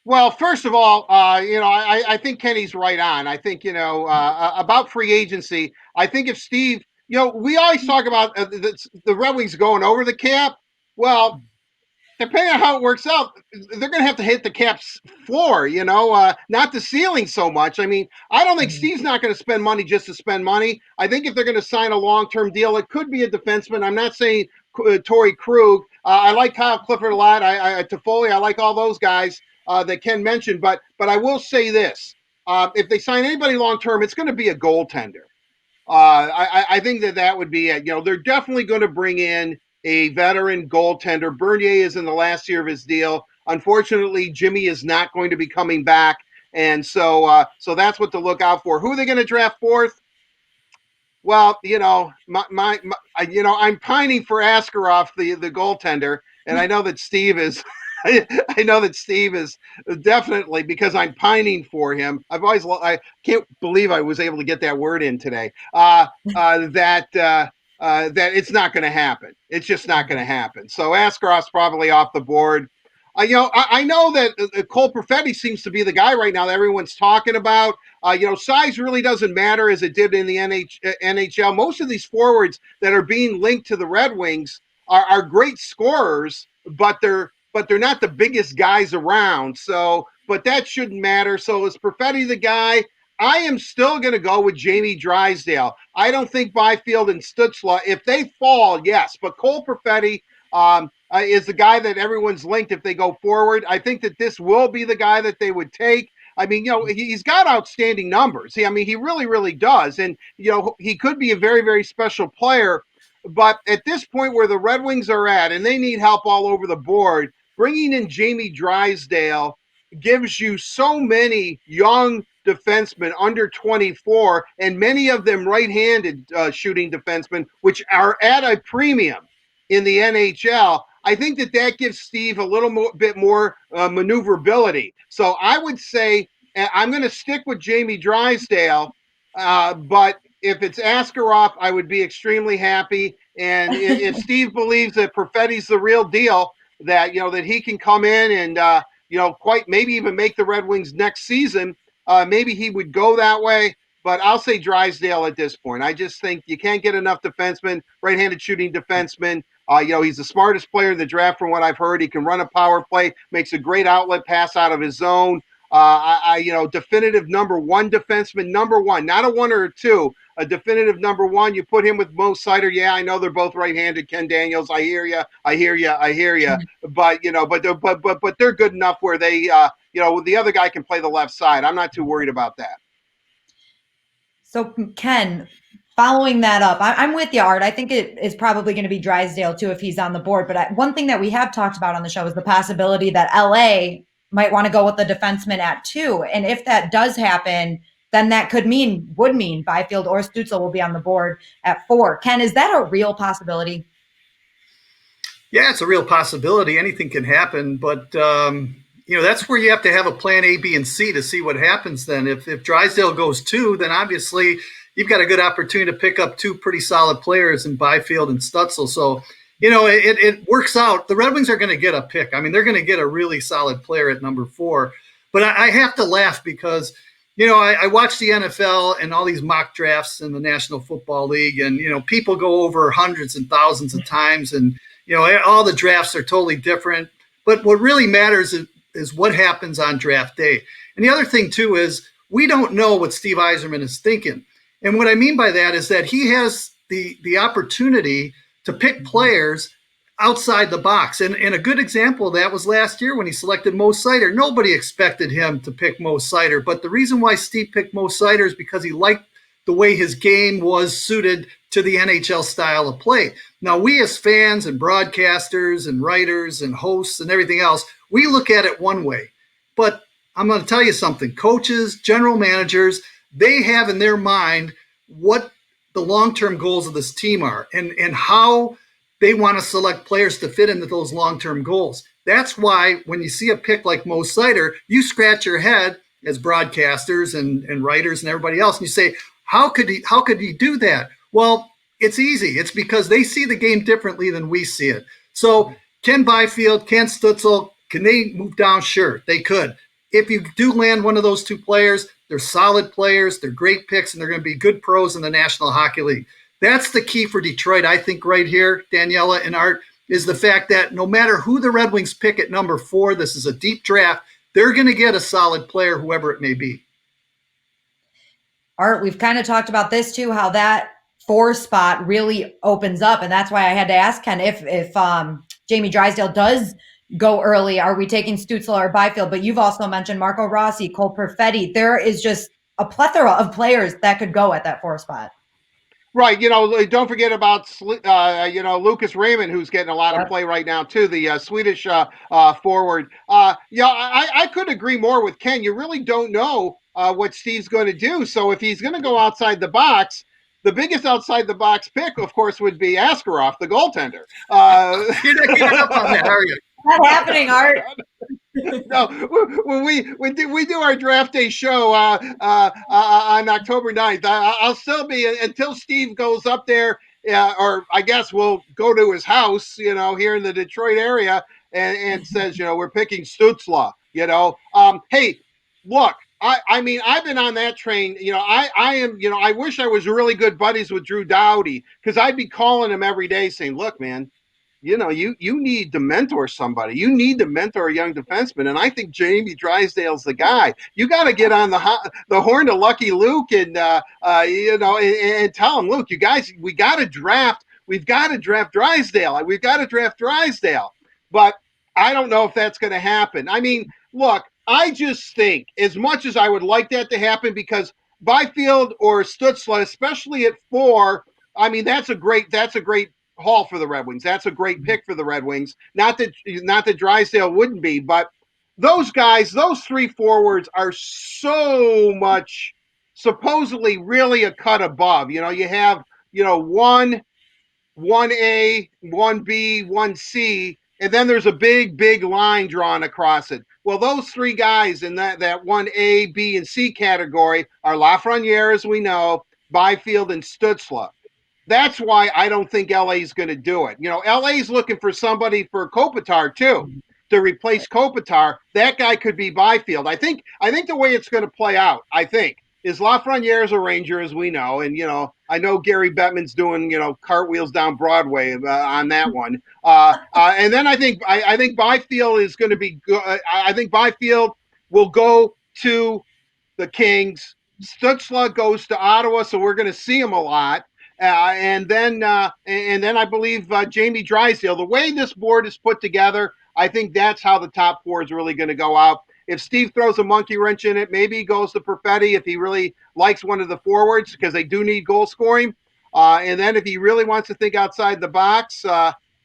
Well, first of all, I think Kenny's right on. I think, about free agency, I think if Steve, we always talk about the Red Wings going over the cap. Well, depending on how it works out, they're going to have to hit the cap's floor, not the ceiling so much. I mean, I don't think Steve's not going to spend money just to spend money. I think if they're going to sign a long-term deal, it could be a defenseman. I'm not saying Torrey Krug. I like Kyle Clifford a lot. Toffoli, I like all those guys that Ken mentioned. But I will say this. If they sign anybody long-term, it's going to be a goaltender. I think that would be it. They're definitely going to bring in a veteran goaltender. Bernier is in the last year of his deal. Unfortunately, Jimmy is not going to be coming back, and so that's what to look out for. Who are they going to draft 4th? Well, I'm pining for Askarov, the goaltender, and I know that Steve is. I know that Steve is definitely, because I'm pining for him. I can't believe I was able to get that word in today. That it's not going to happen. It's just not going to happen. So Askarov's probably off the board. I know that Cole Perfetti seems to be the guy right now that everyone's talking about. Size really doesn't matter as it did in the NHL. Most of these forwards that are being linked to the Red Wings are great scorers, but they're not the biggest guys around. So, but that shouldn't matter. So is Perfetti the guy? I am still going to go with Jamie Drysdale. I don't think Byfield and Stützle, if they fall, yes. But Cole Perfetti is the guy that everyone's linked if they go forward. I think that this will be the guy that they would take. I mean, he's got outstanding numbers. He really, really does. And, he could be a very, very special player. But at this point where the Red Wings are at, and they need help all over the board, bringing in Jamie Drysdale gives you so many young defensemen under 24, and many of them right-handed shooting defensemen, which are at a premium in the NHL. I think that gives Steve a little bit more maneuverability. So I would say I'm going to stick with Jamie Drysdale, but if it's Askarov, I would be extremely happy. And if Steve believes that Perfetti's the real deal, that that he can come in and quite maybe even make the Red Wings next season, maybe he would go that way. But I'll say Drysdale at this point. I just think you can't get enough defensemen, right-handed shooting defensemen. He's the smartest player in the draft from what I've heard. He can run a power play, makes a great outlet pass out of his zone. definitive number one defenseman, number one, not a one or a two, a definitive number one. You put him with Mo Sider. Yeah, I know they're both right-handed. Ken Daniels, I hear you. But but they're good enough where they, the other guy can play the left side. I'm not too worried about that. So Ken, following that up, I'm with you, Art. I think it is probably going to be Drysdale too if he's on the board. But one thing that we have talked about on the show is the possibility that LA might want to go with the defenseman at 2. And if that does happen, then that would mean Byfield or Stützle will be on the board at 4. Ken, is that a real possibility? Yeah, it's a real possibility. Anything can happen, but that's where you have to have a plan A, B, and C to see what happens. Then, if Drysdale goes 2, then obviously you've got a good opportunity to pick up 2 pretty solid players in Byfield and Stützle. So, it works out. The Red Wings are going to get a pick. I mean, they're going to get a really solid player at number 4. But I have to laugh because, I watch the NFL and all these mock drafts in the National Football League, and, people go over hundreds and thousands of times, and, all the drafts are totally different. But what really matters is what happens on draft day. And the other thing, too, is we don't know what Steve Yzerman is thinking. And what I mean by that is that he has the opportunity to pick players outside the box. And a good example of that was last year when he selected Mo Sider. Nobody expected him to pick Mo Sider. But the reason why Steve picked Mo Sider is because he liked the way his game was suited to the NHL style of play. Now, we as fans and broadcasters and writers and hosts and everything else, we look at it one way. But I'm going to tell you something. Coaches, general managers, they have in their mind what the long-term goals of this team are and how they want to select players to fit into those long-term goals. That's why when you see a pick like Mo Sider, you scratch your head as broadcasters and writers and everybody else, and you say, how could he do that? Well, it's easy. It's because they see the game differently than we see it. So can Byfield, can Stützle, can they move down? Sure, they could. If you do land one of those 2 players, they're solid players, they're great picks, and they're going to be good pros in the National Hockey League. That's the key for Detroit, I think, right here, Daniella and Art, is the fact that no matter who the Red Wings pick at number 4, this is a deep draft, they're going to get a solid player, whoever it may be. Art, we've kind of talked about this too, how that 4 spot really opens up. And that's why I had to ask Ken if Jamie Drysdale does go early, are we taking Stützle or Byfield? But you've also mentioned Marco Rossi, Cole Perfetti. There is just a plethora of players that could go at that 4 spot. Right. Don't forget about, Lucas Rehmann, who's getting a lot of play right now, too, the Swedish forward. I could agree more with Ken. You really don't know what Steve's going to do. So if he's going to go outside the box, the biggest outside the box pick, of course, would be Askarov, the goaltender. You're not getting up on that, are you? Not happening, Art. No, when we do our draft day show on October 9th, I'll still be until Steve goes up there, or I guess we'll go to his house, here in the Detroit area, and says, we're picking Stützle. Hey, look. I mean, I've been on that train. I am. I wish I was really good buddies with Drew Doughty, because I'd be calling him every day saying, "Look, man, you need to mentor somebody. You need to mentor a young defenseman." And I think Jamie Drysdale's the guy. You got to get on the horn to Lucky Luke and and tell him, "Look, you guys, we got to draft. We've got to draft Drysdale. We've got to draft Drysdale." But I don't know if that's going to happen. I mean, look. I just think, as much as I would like that to happen, because Byfield or Stützle, especially at 4, I mean, that's a great haul for the Red Wings. That's a great pick for the Red Wings. Not that Drysdale wouldn't be, but those guys, those 3 forwards are so much supposedly really a cut above. You have 1A, 1B, 1C, and then there's a big line drawn across it. Well, those 3 guys in that 1A, B, and C category are Lafreniere, as we know, Byfield, and Stützle. That's why I don't think LA is going to do it. LA is looking for somebody for Kopitar too, to replace Kopitar. That guy could be Byfield. I think the way it's going to play out, is Lafreniere is a Ranger, as we know, and I know Gary Bettman's doing cartwheels down Broadway on that one. And then I think Byfield is going to be good. I think Byfield will go to the Kings. Stutzla goes to Ottawa, so we're going to see him a lot. And then I believe Jamie Drysdale. The way this board is put together, I think that's how the top four is really going to go out. If Steve throws a monkey wrench in it, maybe he goes to Perfetti if he really likes one of the forwards, because they do need goal scoring. And then if he really wants to think outside the box,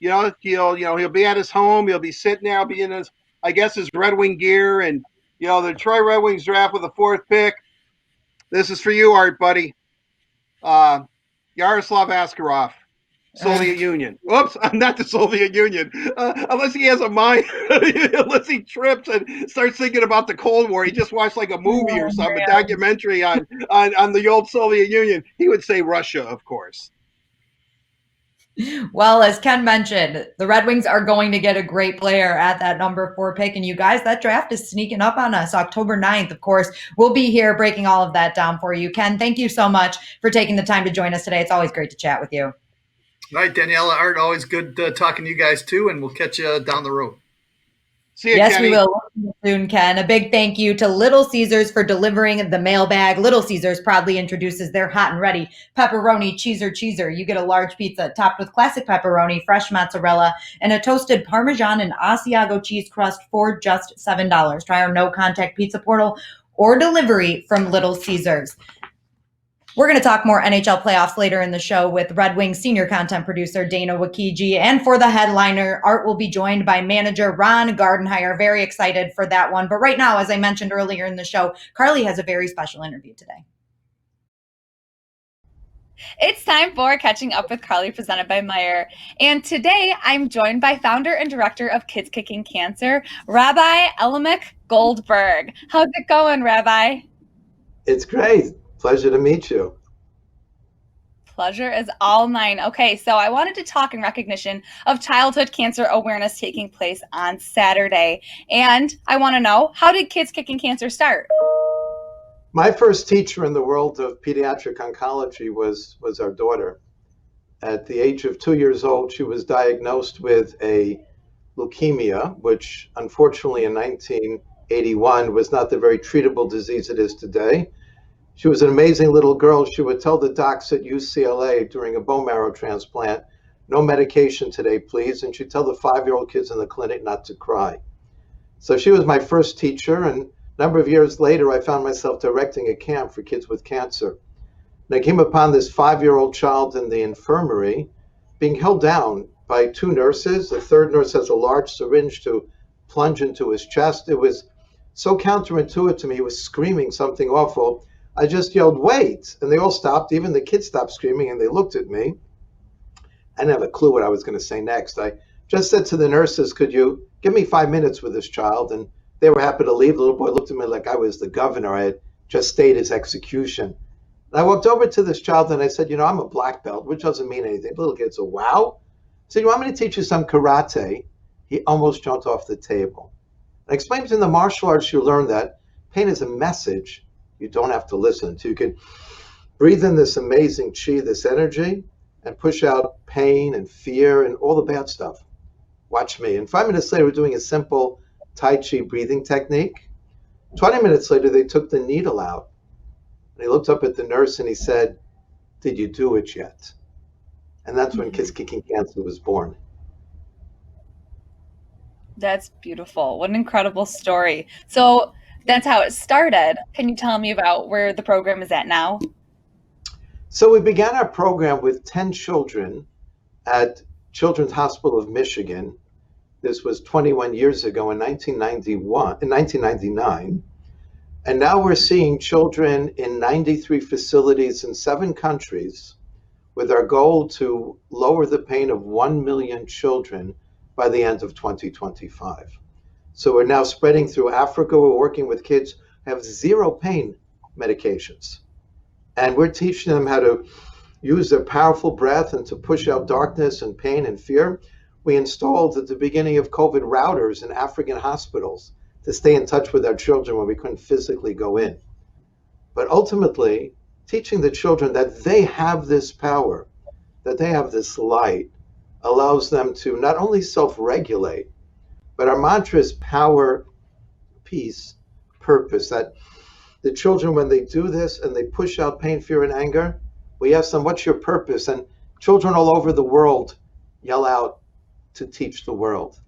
he'll be at his home. He'll be sitting there, be in his Red Wing gear, and the Detroit Red Wings draft with the 4th pick. This is for you, Art, buddy. Yaroslav Askarov, Soviet Union. Oops, not the Soviet Union. Unless he has a mind, unless he trips and starts thinking about the Cold War. He just watched like a movie or something, a documentary on the old Soviet Union. He would say Russia, of course. Well, as Ken mentioned, the Red Wings are going to get a great player at that number 4 pick. And you guys, that draft is sneaking up on us. October 9th, of course, we'll be here breaking all of that down for you. Ken, thank you so much for taking the time to join us today. It's always great to chat with you. All right, Daniella, Art, always good talking to you guys too, and we'll catch you down the road. See you, yes, Kenny. We will soon, Ken. A big thank you to Little Caesars for delivering the mailbag. Little Caesars proudly introduces their hot and ready pepperoni cheeser. You get a large pizza topped with classic pepperoni, fresh mozzarella, and a toasted Parmesan and Asiago cheese crust for just $7. Try our no-contact pizza portal or delivery from Little Caesars. We're going to talk more NHL playoffs later in the show with Red Wings senior content producer Dana Wakiji. And for the headliner, Art will be joined by manager Ron Gardenhire. Very excited for that one. But right now, as I mentioned earlier in the show, Carly has a very special interview today. It's time for Catching Up with Carly, presented by Meijer. And today I'm joined by founder and director of Kids Kicking Cancer, Rabbi Elamik Goldberg. How's it going, Rabbi? It's great. Pleasure to meet you. Pleasure is all mine. Okay, so I wanted to talk in recognition of Childhood Cancer Awareness taking place on Saturday. And I want to know, how did Kids Kicking Cancer start? My first teacher in the world of pediatric oncology was our daughter. At the age of 2 years old, she was diagnosed with a leukemia, which unfortunately in 1981 was not the very treatable disease it is today. She was an amazing little girl. She would tell the docs at UCLA during a bone marrow transplant, no medication today, please. And she'd tell the 5-year-old kids in the clinic not to cry. So she was my first teacher. And a number of years later, I found myself directing a camp for kids with cancer. And I came upon this 5-year-old child in the infirmary being held down by 2 nurses. The third nurse has a large syringe to plunge into his chest. It was so counterintuitive to me. He was screaming something awful. I just yelled, "Wait!" And they all stopped. Even the kids stopped screaming, and they looked at me. I didn't have a clue what I was going to say next. I just said to the nurses, "Could you give me 5 minutes with this child?" And they were happy to leave. The little boy looked at me like I was the governor. I had just stayed his execution. And I walked over to this child, and I said, "I'm a black belt," which doesn't mean anything. The little kid said, "Wow." I said, "You want me to teach you some karate?" He almost jumped off the table. I explained to him, in the martial arts, you learn that pain is a message you don't have to listen to. You can breathe in this amazing chi, this energy, and push out pain and fear and all the bad stuff. Watch me. And 5 minutes later, we're doing a simple Tai Chi breathing technique. 20 minutes later, they took the needle out. And he looked up at the nurse and he said, "Did you do it yet?" And that's when Kids Kicking Cancer was born. That's beautiful. What an incredible story. So that's how it started. Can you tell me about where the program is at now? So we began our program with 10 children at Children's Hospital of Michigan. This was 21 years ago in 1999. And now we're seeing children in 93 facilities in 7 countries, with our goal to lower the pain of 1 million children by the end of 2025. So we're now spreading through Africa. We're working with kids who have 0 pain medications. And we're teaching them how to use their powerful breath and to push out darkness and pain and fear. We installed at the beginning of COVID routers in African hospitals to stay in touch with our children when we couldn't physically go in. But ultimately, teaching the children that they have this power, that they have this light, allows them to not only self-regulate, but our mantra is power, peace, purpose, that the children, when they do this and they push out pain, fear, and anger, we ask them, what's your purpose? And children all over the world yell out, to teach the world.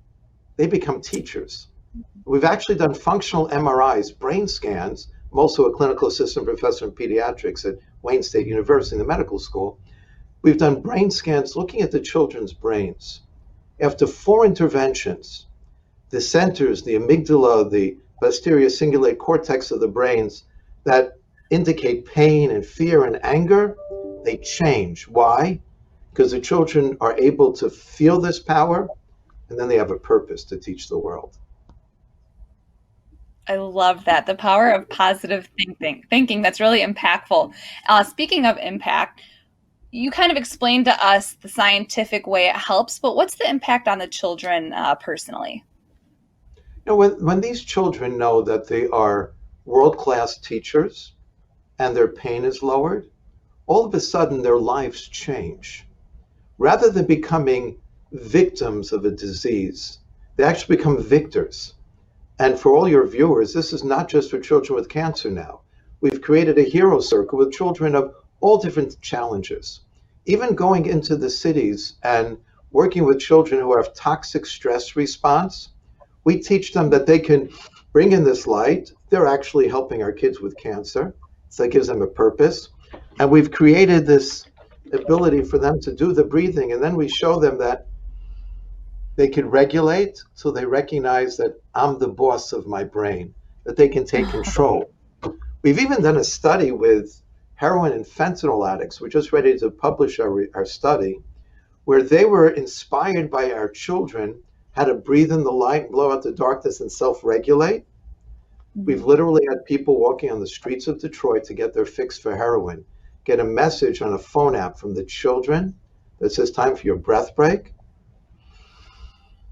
They become teachers. We've actually done functional MRIs, brain scans. I'm also a clinical assistant professor in pediatrics at Wayne State University in the medical school. We've done brain scans looking at the children's brains. After 4 interventions, the centers, the amygdala, the posterior cingulate cortex of the brains that indicate pain and fear and anger, they change. Why? Because the children are able to feel this power, and then they have a purpose to teach the world. I love that. The power of positive thinking. That's really impactful. Speaking of impact, you kind of explained to us the scientific way it helps, but what's the impact on the children personally? When these children know that they are world-class teachers and their pain is lowered, all of a sudden their lives change. Rather than becoming victims of a disease, they actually become victors. And for all your viewers, this is not just for children with cancer now. We've created a hero circle with children of all different challenges. Even going into the cities and working with children who have toxic stress response, we teach them that they can bring in this light. They're actually helping our kids with cancer. So that gives them a purpose. And we've created this ability for them to do the breathing, and then we show them that they can regulate, so they recognize that I'm the boss of my brain, that they can take control. We've even done a study with heroin and fentanyl addicts. We're just ready to publish our study, where they were inspired by our children how to breathe in the light, blow out the darkness, and self-regulate. We've literally had people walking on the streets of Detroit to get their fix for heroin, get a message on a phone app from the children that says, time for your breath break.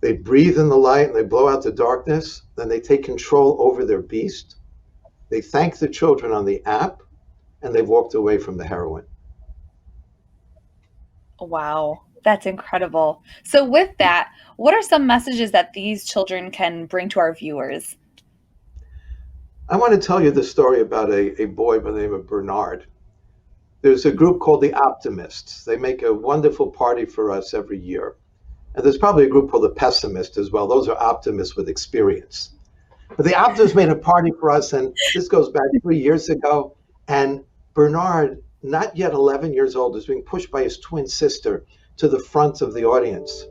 They breathe in the light and they blow out the darkness. Then they take control over their beast. They thank the children on the app, and they've walked away from the heroin. Wow, that's incredible. So with that, what are some messages that these children can bring to our viewers? I want to tell you the story about a boy by the name of Bernard. There's a group called the Optimists. They make a wonderful party for us every year. And there's probably a group called the Pessimists as well. Those are optimists with experience. But the Optimists made a party for us, and this goes back 3 years ago. And Bernard, not yet 11 years old, is being pushed by his twin sister to the front of the audience.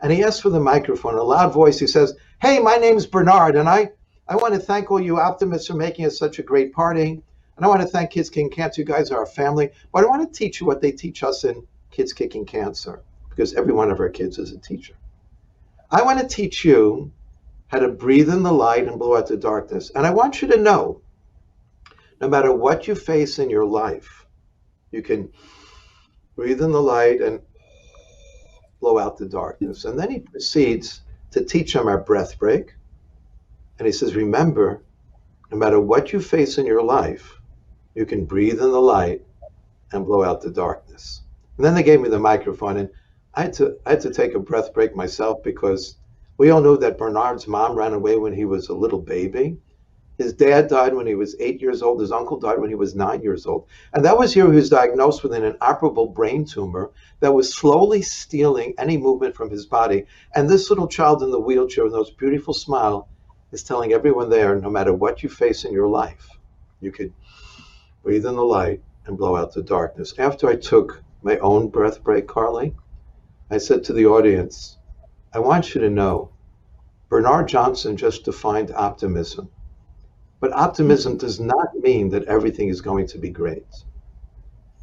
And he asks for the microphone. In a loud voice, he says, "Hey, my name's Bernard, and I want to thank all you optimists for making us such a great party. And I want to thank Kids Kicking Cancer. You guys are our family. But I want to teach you what they teach us in Kids Kicking Cancer, because every one of our kids is a teacher. I want to teach you how to breathe in the light and blow out the darkness. And I want you to know, no matter what you face in your life, you can breathe in the light and blow out the darkness." And then he proceeds to teach them our breath break. And he says, remember, no matter what you face in your life, you can breathe in the light and blow out the darkness. And then they gave me the microphone, and I had to take a breath break myself, because we all know that Bernard's mom ran away when he was a little baby. His dad died when he was 8 years old. His uncle died when he was 9 years old. And that was here he was diagnosed with an inoperable brain tumor that was slowly stealing any movement from his body. And this little child in the wheelchair with those beautiful smile is telling everyone there, no matter what you face in your life, you could breathe in the light and blow out the darkness. After I took my own breath break, Carly, I said to the audience, I want you to know, Bernard Johnson just defined optimism. But optimism does not mean that everything is going to be great.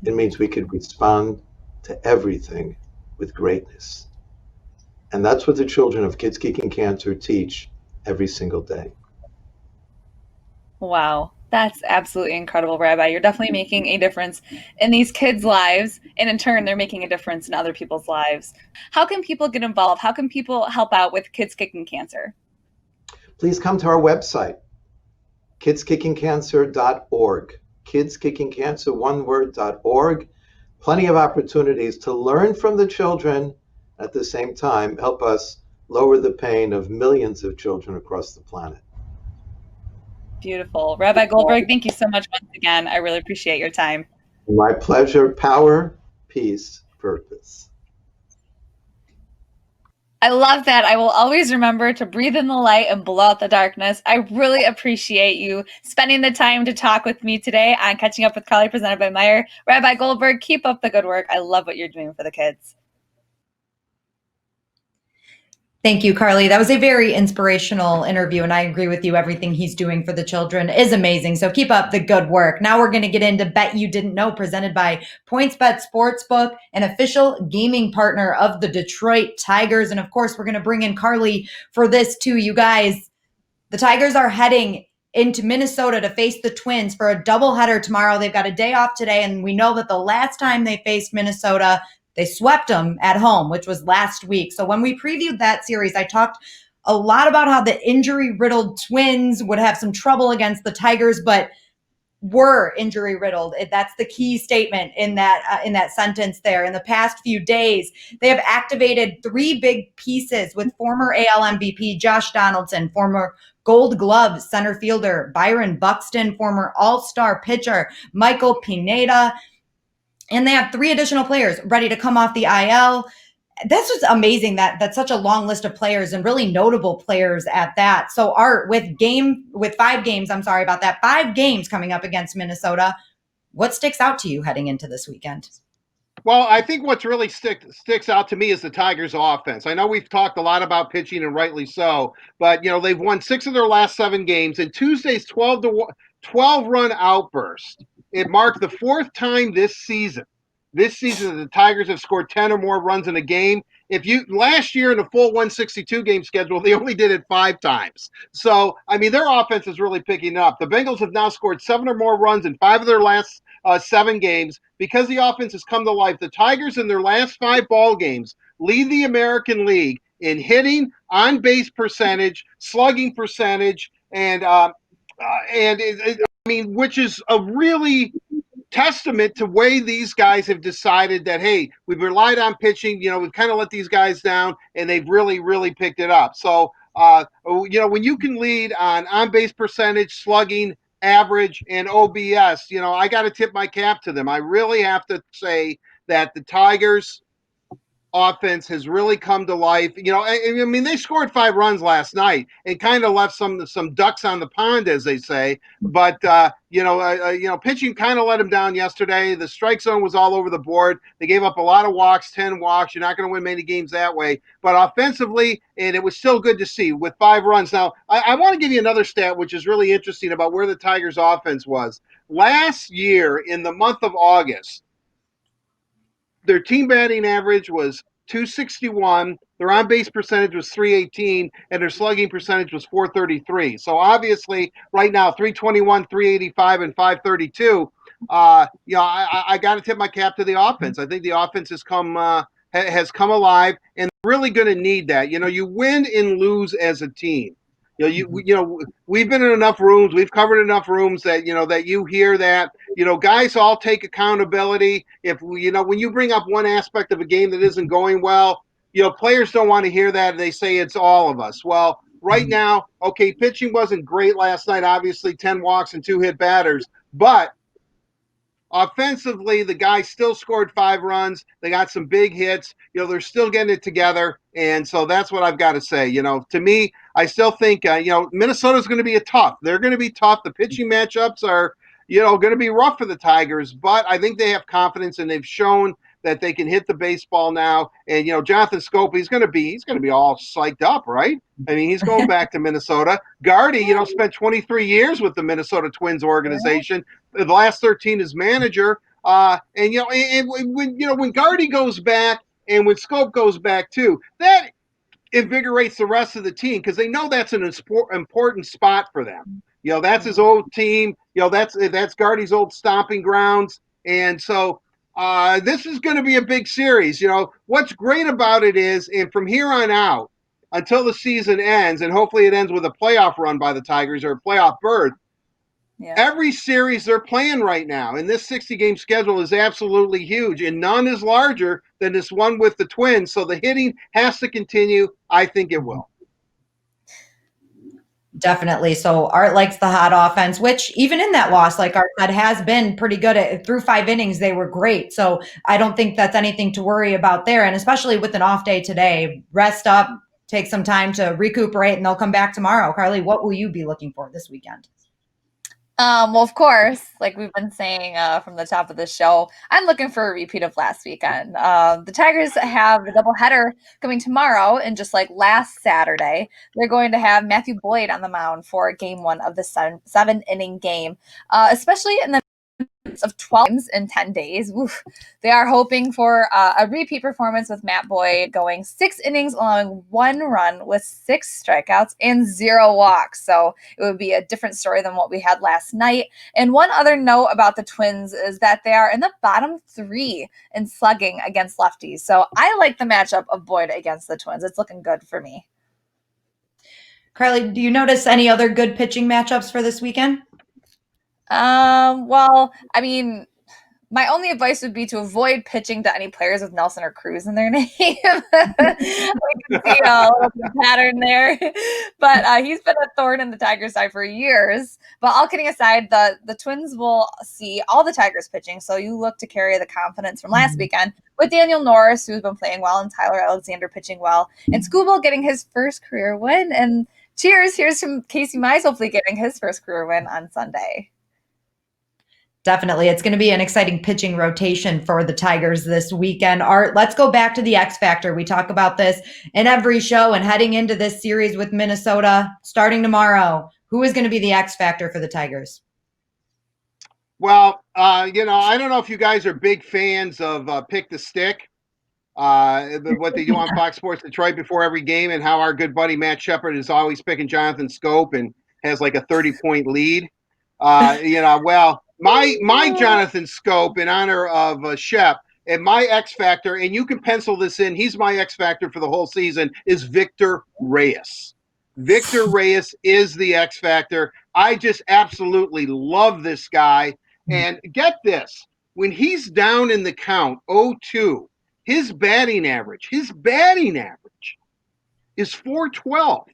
It means we could respond to everything with greatness. And that's what the children of Kids Kicking Cancer teach every single day. Wow, that's absolutely incredible, Rabbi. You're definitely making a difference in these kids' lives, and in turn, they're making a difference in other people's lives. How can people get involved? How can people help out with Kids Kicking Cancer? Please come to our website, kidskickingcancer.org. Kidskickingcancer, one word.org. Plenty of opportunities to learn from the children, at the same time help us lower the pain of millions of children across the planet. Beautiful. Rabbi Goldberg, thank you so much once again. I really appreciate your time. My pleasure. Power, peace, purpose. I love that. I will always remember to breathe in the light and blow out the darkness. I really appreciate you spending the time to talk with me today on Catching Up with Carley, presented by Meyer. Rabbi Goldberg, keep up the good work. I love what you're doing for the kids. Thank you, Carley. That was a very inspirational interview, and I agree with you. Everything he's doing for the children is amazing. So keep up the good work. Now we're going to get into Bet You Didn't Know, presented by PointsBet Sportsbook, an official gaming partner of the Detroit Tigers. And of course, we're going to bring in Carley for this too. You guys, the Tigers are heading into Minnesota to face the Twins for a doubleheader tomorrow. They've got a day off today, and we know that the last time they faced Minnesota, they swept them at home, which was last week. So when we previewed that series, I talked a lot about how the injury-riddled Twins would have some trouble against the Tigers, but were injury-riddled. That's the key statement in that sentence there. In the past few days, they have activated 3 big pieces with former AL MVP Josh Donaldson, former Gold Glove center fielder Byron Buxton, former All-Star pitcher Michael Pineda, and they have 3 additional players ready to come off the IL. That's just amazing that's such a long list of players, and really notable players at that. So Art, with 5 games, I'm sorry about that, 5 games coming up against Minnesota, what sticks out to you heading into this weekend? Well, I think what's really sticks out to me is the Tigers' offense. I know we've talked a lot about pitching, and rightly so, but they've won 6 of their last 7 games. And Tuesday's 12-run outburst, it marked the 4th time this season that the Tigers have scored 10 or more runs in a game. Last year in the full 162 game schedule, they only did it 5 times. So, I mean, their offense is really picking up. The Bengals have now scored 7 or more runs in 5 of their last 7 games. Because the offense has come to life, the Tigers in their last 5 ball games lead the American League in hitting, on base percentage, slugging percentage, which is a really testament to way these guys have decided that, hey, we've relied on pitching, we've kind of let these guys down, and they've really, really picked it up. So, when you can lead on base percentage, slugging, average, and OBS, I got to tip my cap to them. I really have to say that the Tigers offense has really come to life. I mean, they scored 5 runs last night and kind of left some ducks on the pond, as they say. But pitching kind of let them down yesterday. The strike zone was all over the board. They gave up a lot of walks, 10 walks. You're not going to win many games that way. But offensively, and it was still good to see with 5 runs. Now, I want to give you another stat, which is really interesting about where the Tigers' offense was. Last year, in the month of August, their team batting average was 261, their on-base percentage was 318, and their slugging percentage was 433. So obviously, right now, 321, 385, and 532. I got to tip my cap to the offense. I think the offense has come alive, and really going to need that. You win and lose as a team. We've been in enough rooms, we've covered enough rooms that you hear that guys all take accountability. If when you bring up one aspect of a game that isn't going well, players don't want to hear that. They say it's all of us. Well, right now, okay, pitching wasn't great last night. Obviously, 10 walks and 2 hit batters, but offensively, the guys still scored 5 runs. They got some big hits. They're still getting it together. And so that's what I've got to say. To me, I still think, Minnesota's going to be they're going to be tough. The pitching matchups are, going to be rough for the Tigers, but I think they have confidence, and they've shown that they can hit the baseball now. And, Jonathan Scope, he's going to be all psyched up, right? I mean, he's going back to Minnesota. Gardy, spent 23 years with the Minnesota Twins organization. The last 13 as manager. And when Gardy goes back and when Scope goes back too, that invigorates the rest of the team, because they know that's an important spot for them. That's his old team. That's Gardy's old stomping grounds. And so this is going to be a big series. What's great about it is, and from here on out until the season ends, and hopefully it ends with a playoff run by the Tigers or a playoff berth, every series they're playing right now in this 60-game schedule is absolutely huge, and none is larger than this one with the Twins. So the hitting has to continue. I think it will. Definitely. So Art likes the hot offense, which even in that loss, like Art said, has been pretty good at through 5 innings. They were great. So I don't think that's anything to worry about there. And especially with an off day today, rest up, take some time to recuperate, and they'll come back tomorrow. Carly, what will you be looking for this weekend? Well, of course, like we've been saying from the top of the show, I'm looking for a repeat of last weekend. The Tigers have a doubleheader coming tomorrow, and just like last Saturday, they're going to have Matthew Boyd on the mound for game one of the seven-inning game, especially in the of 12 games in 10 days. Oof. They are hoping for a repeat performance with Matt Boyd going 6 innings, allowing 1 run with 6 strikeouts and 0 walks. So it would be a different story than what we had last night. And one other note about the Twins is that they are in the bottom 3 in slugging against lefties. So I like the matchup of Boyd against the Twins. It's looking good for me. Carly, do you notice any other good pitching matchups for this weekend? Well, I mean, my only advice would be to avoid pitching to any players with Nelson or Cruz in their name. We can see a little bit of pattern there. But he's been a thorn in the Tigers' side for years. But all kidding aside, the Twins will see all the Tigers pitching. So you look to carry the confidence from last weekend with Daniel Norris, who's been playing well, and Tyler Alexander pitching well, and Skubal getting his first career win. And cheers, here's from Casey Mize hopefully getting his first career win on Sunday. Definitely. It's going to be an exciting pitching rotation for the Tigers this weekend. Art, let's go back to the X Factor. We talk about this in every show, and heading into this series with Minnesota starting tomorrow, who is going to be the X Factor for the Tigers? Well, I don't know if you guys are big fans of Pick the Stick, what they do on Fox Sports Detroit before every game, and how our good buddy Matt Shepard is always picking Jonathan Scope and has like a 30-point lead. My Jonathan Scope, in honor of Shep, and my X Factor, and you can pencil this in, he's my X Factor for the whole season, is Victor Reyes. Victor Reyes is the X Factor. I just absolutely love this guy. And get this, when he's down in the count 0-2, his batting average is 412.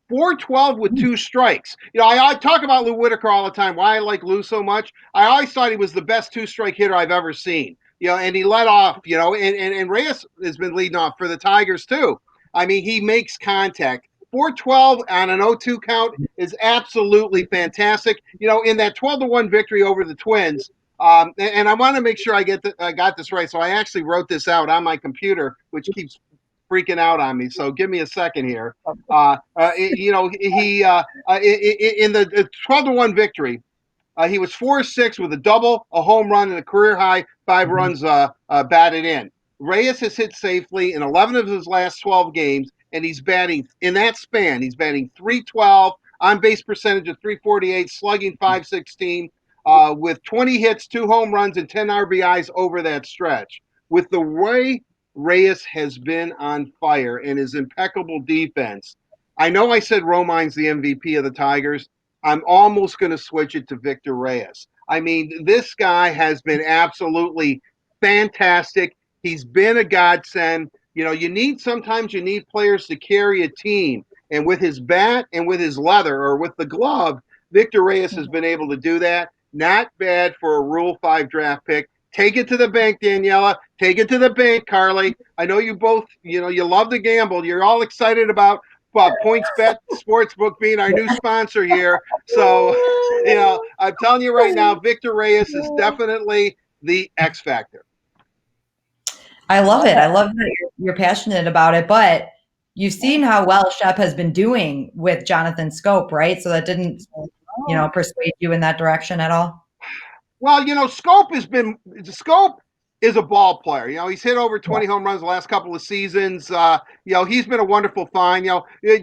412 with 2 strikes. I talk about Lou Whitaker all the time, why I like Lou so much. I always thought he was the best 2-strike hitter I've ever seen. And he led off, and Reyes has been leading off for the Tigers too. I mean, he makes contact. 412 on an 0-2 count is absolutely fantastic. In that 12-1 victory over the Twins, and I want to make sure I got this right, so I actually wrote this out on my computer, which keeps freaking out on me. So give me a second here. He in the 12-1 victory, he was 4-6 with a double, a home run, and a career high 5 runs batted in. Reyes has hit safely in 11 of his last 12 games, and he's batting in that span. He's batting .312, on base percentage of .348, slugging .516, with 20 hits, 2 home runs, and 10 RBIs over that stretch. With the way Reyes has been on fire and his impeccable defense, I know I said Romine's the MVP of the Tigers. I'm almost going to switch it to Victor Reyes. I mean, this guy has been absolutely fantastic. He's been a godsend. Sometimes you need players to carry a team. And with his bat and with his leather, or with the glove, Victor Reyes has been able to do that. Not bad for a Rule 5 draft pick. Take it to the bank, Daniella. Take it to the bank, Carly. I know you both, you love to gamble. You're all excited about PointsBet Sportsbook being our new sponsor here. So, I'm telling you right now, Victor Reyes is definitely the X Factor. I love it. I love that you're passionate about it, but you've seen how well Shep has been doing with Jonathan Scope, right? So that didn't, persuade you in that direction at all? Well, Scope is a ball player. He's hit over 20 home runs the last couple of seasons. He's been a wonderful find.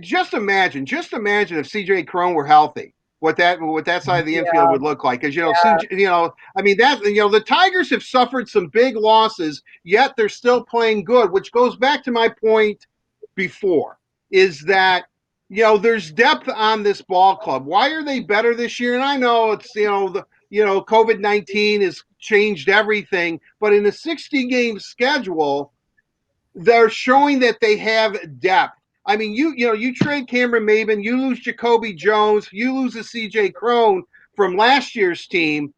Just imagine if CJ Cron were healthy, what that side of the infield would look like. Because the Tigers have suffered some big losses, yet they're still playing good. Which goes back to my point before, is that there's depth on this ball club. Why are they better this year? And I know it's COVID-19 has changed everything, but in a 60-game schedule, they're showing that they have depth. I mean, you trade Cameron Maben, you lose Jacoby Jones, you lose a CJ Crone from last year's team.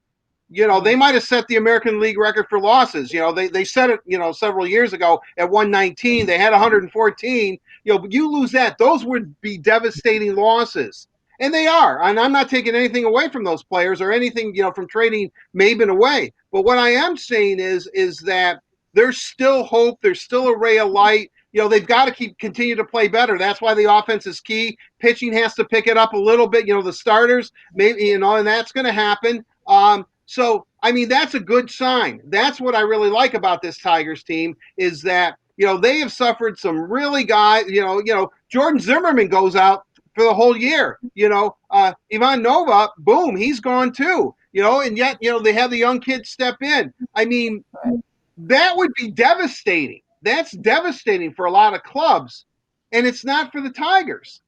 They might have set the American League record for losses. They set it, several years ago at 119. They had 114. You lose that. Those would be devastating losses. And they are. And I'm not taking anything away from those players or anything, from trading Maben away. But what I am saying is that there's still hope. There's still a ray of light. They've got to continue to play better. That's why the offense is key. Pitching has to pick it up a little bit. The starters, maybe, and that's going to happen. So, I mean, that's a good sign. That's what I really like about this Tigers team is that, they have suffered some really guys, Jordan Zimmerman goes out for the whole year, Ivan Nova, boom, he's gone too, and yet, they have the young kids step in. I mean, that would be devastating. That's devastating for a lot of clubs, and it's not for the Tigers.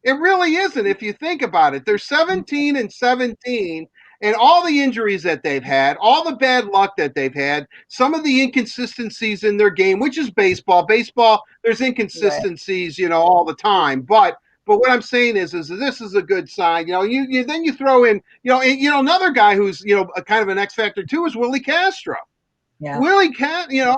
It really isn't if you think about it. They're 17-17, and all the injuries that they've had, all the bad luck that they've had, some of the inconsistencies in their game, which is baseball. Baseball, there's inconsistencies, all the time. But what I'm saying is this is a good sign. You then you throw in, another guy who's, a kind of an X factor too is Willie Castro. Yeah. Willie Castro,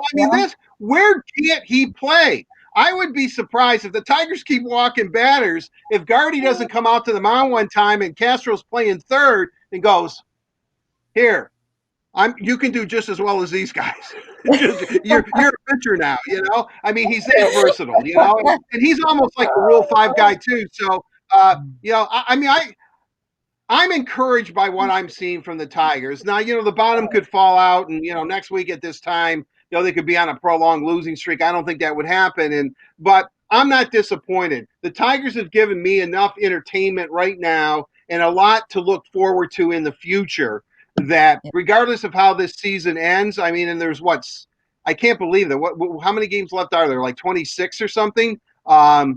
where can't he play? I would be surprised if the Tigers keep walking batters, if Gardy doesn't come out to the mound one time and Castro's playing third and goes, here, you can do just as well as these guys. You're a pitcher now, I mean, he's that versatile, and he's almost like a Rule 5 guy too. So, I'm encouraged by what I'm seeing from the Tigers. Now, the bottom could fall out, and next week at this time, they could be on a prolonged losing streak. I don't think that would happen, but I'm not disappointed. The Tigers have given me enough entertainment right now and a lot to look forward to in the future. That regardless of how this season ends, I mean, and there's I can't believe that. How many games left are there? Like 26 or something. I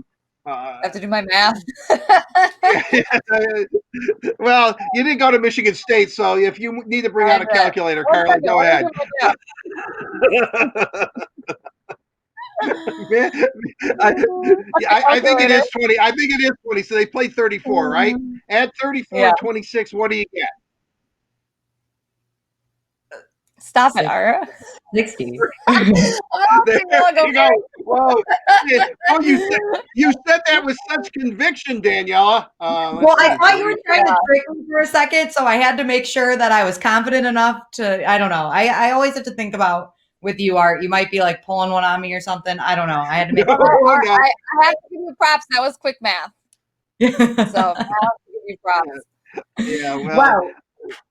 have to do my math. Well, you didn't go to Michigan State, so if you need to bring out a calculator, Carly, go ahead. I think it is 20. I think it is 20. So they played 34, right? Add 34 and 26. What do you get? Stop it, Ara. 60. There you go. Whoa. Oh, you said that with such conviction, Daniela. Well, I thought you were trying to trick me for a second, so I had to make sure that I was confident enough to, I don't know. I always have to think about with you, Art. You might be like pulling one on me or something. I don't know. I had to make sure. I have to give you props. That was quick math. So I have to give you props. Yeah, well,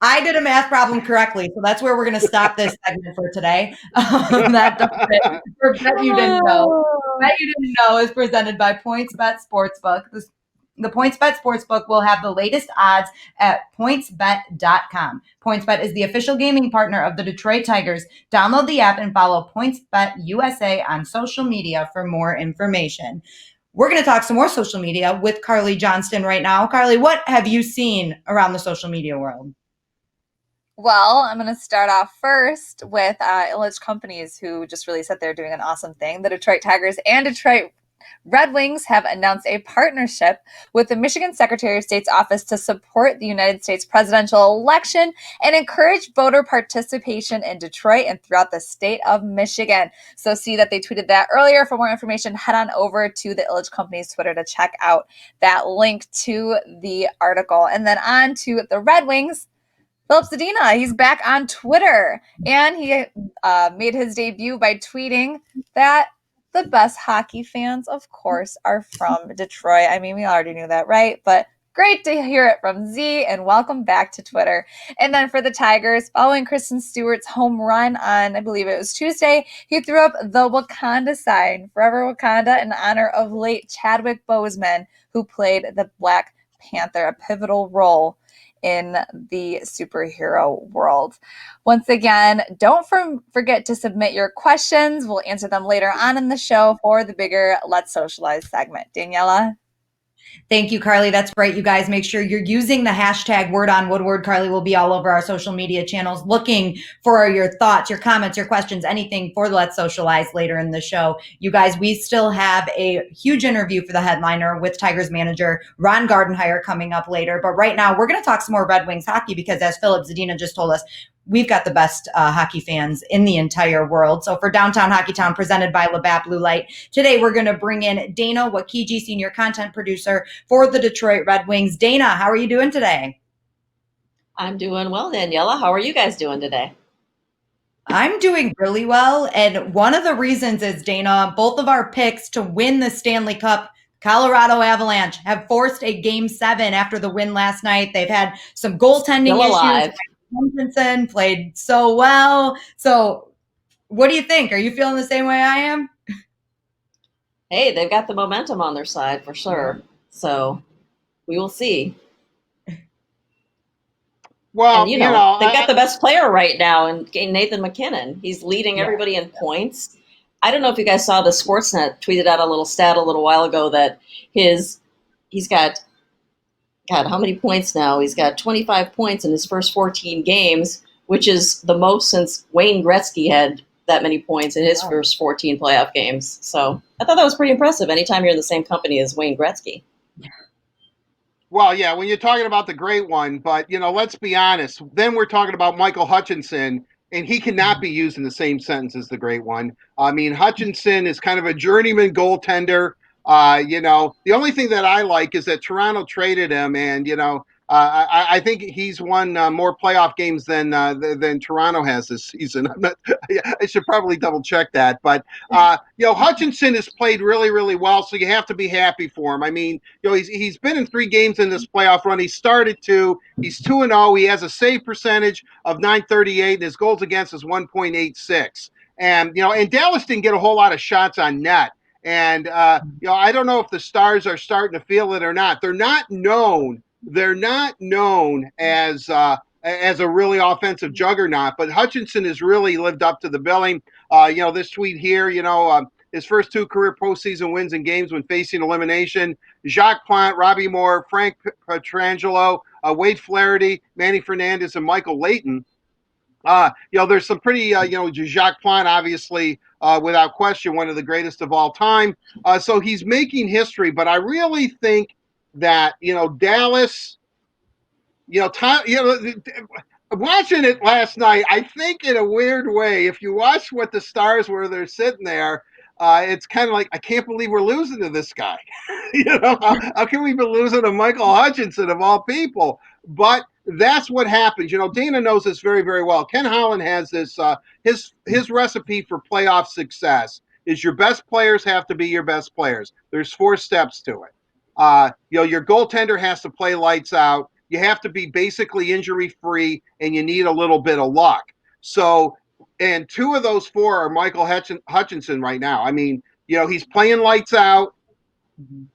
I did a math problem correctly, so that's where we're going to stop this segment for today. That Bet You Didn't Know. Bet You Didn't Know is presented by PointsBet Sportsbook. The PointsBet Sportsbook will have the latest odds at pointsbet.com. PointsBet is the official gaming partner of the Detroit Tigers. Download the app and follow PointsBet USA on social media for more information. We're going to talk some more social media with Carley Johnston right now. Carley, what have you seen around the social media world? Well, I'm going to start off first with Illich Companies, who just really said they're doing an awesome thing. The Detroit Tigers and Detroit Red Wings have announced a partnership with the Michigan Secretary of State's office to support the United States presidential election and encourage voter participation in Detroit and throughout the state of Michigan. So see that they tweeted that earlier. For more information, head on over to the Illich Company's Twitter to check out that link to the article. And then on to the Red Wings. Philip Zadina, he's back on Twitter, and he made his debut by tweeting that the best hockey fans, of course, are from Detroit. I mean, we already knew that, right? But great to hear it from Z, and welcome back to Twitter. And then for the Tigers, following Kristen Stewart's home run on, I believe it was Tuesday, he threw up the Wakanda sign, Forever Wakanda, in honor of late Chadwick Boseman, who played the Black Panther, a pivotal role in the superhero world. Once again, don't forget to submit your questions. We'll answer them later on in the show for the bigger Let's Socialize segment. Daniela? Thank you, Carly. That's right. You guys make sure you're using the hashtag Word on Woodward. Carly will be all over our social media channels looking for your thoughts, your comments, your questions, anything for Let's Socialize later in the show. You guys, we still have a huge interview for the headliner with Tigers manager Ron Gardenhire coming up later. But right now, we're going to talk some more Red Wings hockey because, as Philip Zadina just told us, we've got the best hockey fans in the entire world. So for Downtown Hockey Town, presented by Labatt Blue Light, today we're going to bring in Dana Wakiji, senior content producer for the Detroit Red Wings. Dana, how are you doing today? I'm doing well, Daniella. How are you guys doing today? I'm doing really well. And one of the reasons is, Dana, both of our picks to win the Stanley Cup, Colorado Avalanche, have forced a Game 7 after the win last night. They've had some goaltending issues. Robinson played so well. So what do you think? Are you feeling the same way I am? Hey, they've got the momentum on their side for sure. So we will see. Well, and, they've got the best player right now in Nathan MacKinnon. He's leading everybody in points. I don't know if you guys saw the Sportsnet tweeted out a little stat a little while ago that he's got, God, how many points now? He's got 25 points in his first 14 games, which is the most since Wayne Gretzky had that many points in his first 14 playoff games. So I thought that was pretty impressive anytime you're in the same company as Wayne Gretzky. Well, yeah, when you're talking about the great one, but, let's be honest. Then we're talking about Michael Hutchinson, and he cannot be used in the same sentence as the great one. I mean, Hutchinson is kind of a journeyman goaltender. The only thing that I like is that Toronto traded him, and I think he's won more playoff games than Toronto has this season. I should probably double check that, but Hutchinson has played really, really well, so you have to be happy for him. I mean, he's been in 3 games in this playoff run. He started 2. He's 2-0. He has a save percentage of .938, and his goals against is 1.86. And and Dallas didn't get a whole lot of shots on net. And I don't know if the Stars are starting to feel it or not. They're not known as a really offensive juggernaut, but Hutchinson has really lived up to the billing. This tweet here, his first 2 career postseason wins in games when facing elimination: Jacques Plante, Robbie Moore, Frank Pietrangelo, Wade Flaherty, Manny Fernandez, and Michael Leighton. There's some pretty, Jacques Plante, obviously, without question, one of the greatest of all time. So he's making history, but I really think that, Dallas, watching it last night, I think in a weird way, if you watch what the Stars were, they're sitting there, it's kind of like, I can't believe we're losing to this guy. How can we be losing to Michael Hutchinson of all people? But that's what happens. Dana knows this very, very well. Ken Holland has this, his recipe for playoff success is your best players have to be your best players. There's 4 steps to it. Your goaltender has to play lights out. You have to be basically injury-free, and you need a little bit of luck. So, and 2 of those 4 are Michael Hutchinson right now. I mean, he's playing lights out,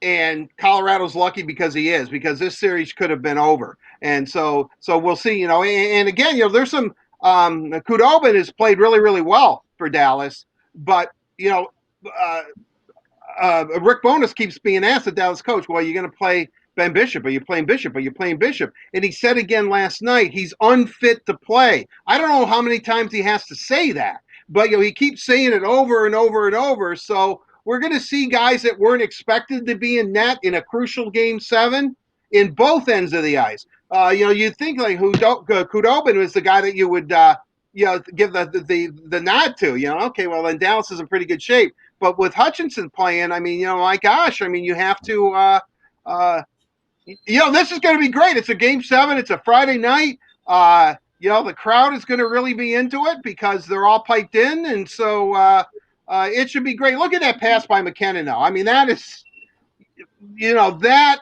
and Colorado's lucky because this series could have been over. And so we'll see, and again, there's some, Khudobin has played really, really well for Dallas, but, Rick Bowness keeps being asked, the Dallas coach, well, you're going to play Ben Bishop? Are you playing Bishop? Are you playing Bishop? And he said again last night, he's unfit to play. I don't know how many times he has to say that, but he keeps saying it over and over and over. So we're going to see guys that weren't expected to be in net in a crucial Game 7 in both ends of the ice. You'd think like Khudobin was the guy that you would give the nod to. Okay, well then Dallas is in pretty good shape. But with Hutchinson playing, I mean, my gosh, I mean, you have to. This is going to be great. It's a Game 7. It's a Friday night. The crowd is going to really be into it because they're all piped in, and so it should be great. Look at that pass by McKinnon now. I mean, that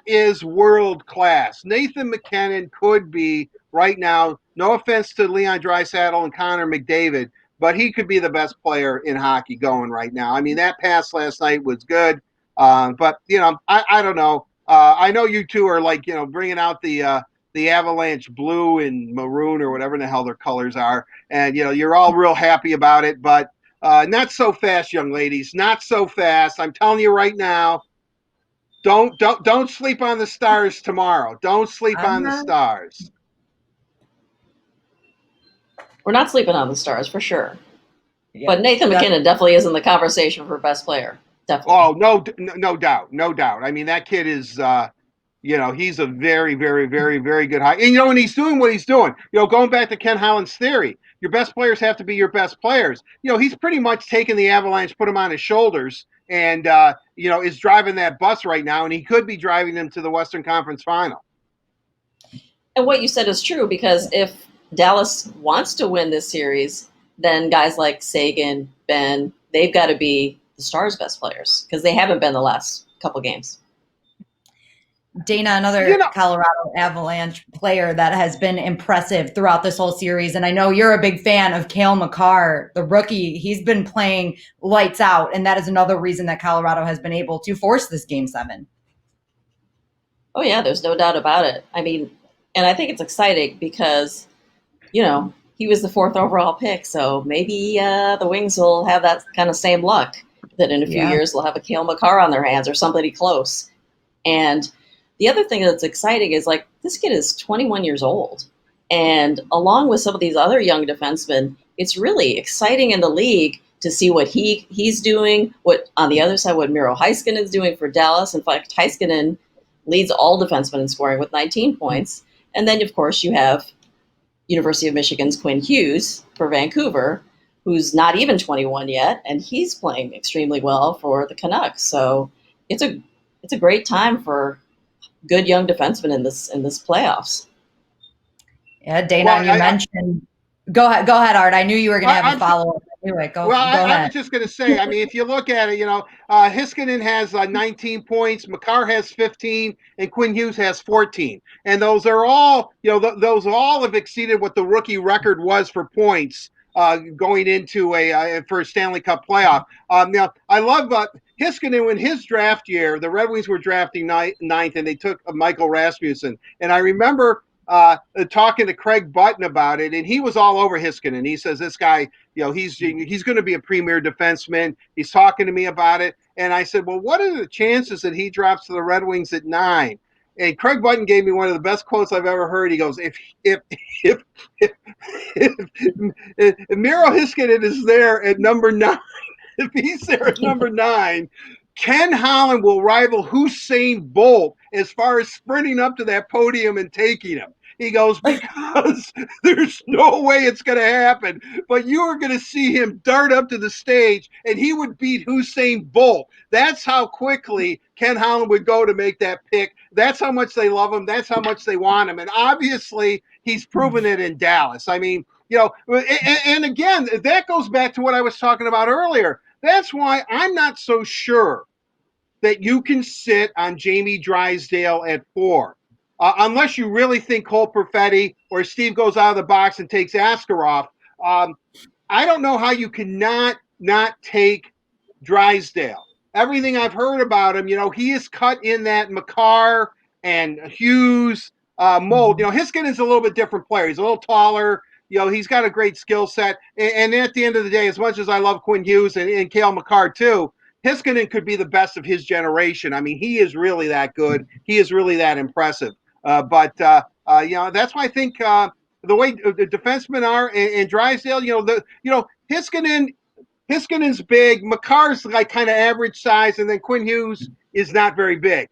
is world class. Nathan MacKinnon could be right now, no offense to Leon Draisaitl and Connor McDavid, but he could be the best player in hockey going right now. I mean, that pass last night was good. But, I don't know. I know you two are like, bringing out the Avalanche blue and maroon or whatever the hell their colors are. And, you're all real happy about it. But not so fast, young ladies. Not so fast. I'm telling you right now. Don't sleep on the Stars tomorrow. Don't sleep on the Stars. We're not sleeping on the Stars for sure. Yeah, but Nathan McKinnon definitely is in the conversation for best player. Definitely. Oh, no doubt. No doubt. I mean, that kid is, he's a very, very, very, very good high. And, and he's doing what he's doing. Going back to Ken Holland's theory, your best players have to be your best players. He's pretty much taken the Avalanche, put them on his shoulders, and, is driving that bus right now, and he could be driving them to the Western Conference Final. And what you said is true, because if Dallas wants to win this series, then guys like Sagan, Ben, they've got to be the Stars' best players, because they haven't been the last couple games. Dana, another Colorado Avalanche player that has been impressive throughout this whole series. And I know you're a big fan of Cale Makar, the rookie. He's been playing lights out, and that is another reason that Colorado has been able to force this Game 7. Oh, yeah, there's no doubt about it. I mean, and I think it's exciting because, he was the 4th overall pick. So maybe the Wings will have that kind of same luck, that in a few years they'll have a Cale Makar on their hands or somebody close. And the other thing that's exciting is, this kid is 21 years old. And along with some of these other young defensemen, it's really exciting in the league to see what he's doing, what on the other side, what Miro Heiskanen is doing for Dallas. In fact, Heiskanen leads all defensemen in scoring with 19 points. And then, of course, you have University of Michigan's Quinn Hughes for Vancouver, who's not even 21 yet, and he's playing extremely well for the Canucks. So it's a great time for good young defensemen in this playoffs. Yeah, Dana, you mentioned. Go ahead, Art. I knew you were going to have a follow-up. Anyway, go ahead. I was just going to say, I mean, if you look at it, Heiskanen has 19 points, Makar has 15, and Quinn Hughes has 14. And those are all, those all have exceeded what the rookie record was for points going into for a Stanley Cup playoff. Now, I love Heiskanen in his draft year. The Red Wings were drafting ninth, and they took Michael Rasmussen. And I remember talking to Craig Button about it, and he was all over Heiskanen. He says, this guy, he's going to be a premier defenseman. He's talking to me about it. And I said, well, what are the chances that he drops to the Red Wings at 9? And Craig Button gave me one of the best quotes I've ever heard. He goes, if Miro Heiskanen is there at number 9, if he's there at number 9, Ken Holland will rival Usain Bolt as far as sprinting up to that podium and taking him. He goes, because there's no way it's going to happen, but you are going to see him dart up to the stage, and he would beat Usain Bolt. That's how quickly Ken Holland would go to make that pick. That's how much they love him. That's how much they want him. And obviously, he's proven it in Dallas. I mean, and again, that goes back to what I was talking about earlier. That's why I'm not so sure that you can sit on Jamie Drysdale at 4. Unless you really think Cole Perfetti or Steve goes out of the box and takes Askarov. I don't know how you can not take Drysdale. Everything I've heard about him, he is cut in that Makar and Hughes mold. Heiskanen is a little bit different player. He's a little taller. He's got a great skill set. And at the end of the day, as much as I love Quinn Hughes and Cale Makar too, Heiskanen could be the best of his generation. I mean, he is really that good. He is really that impressive. But that's why I think the way the defensemen are and Drysdale, Hiskanen's big, Makar's like kind of average size, and then Quinn Hughes is not very big.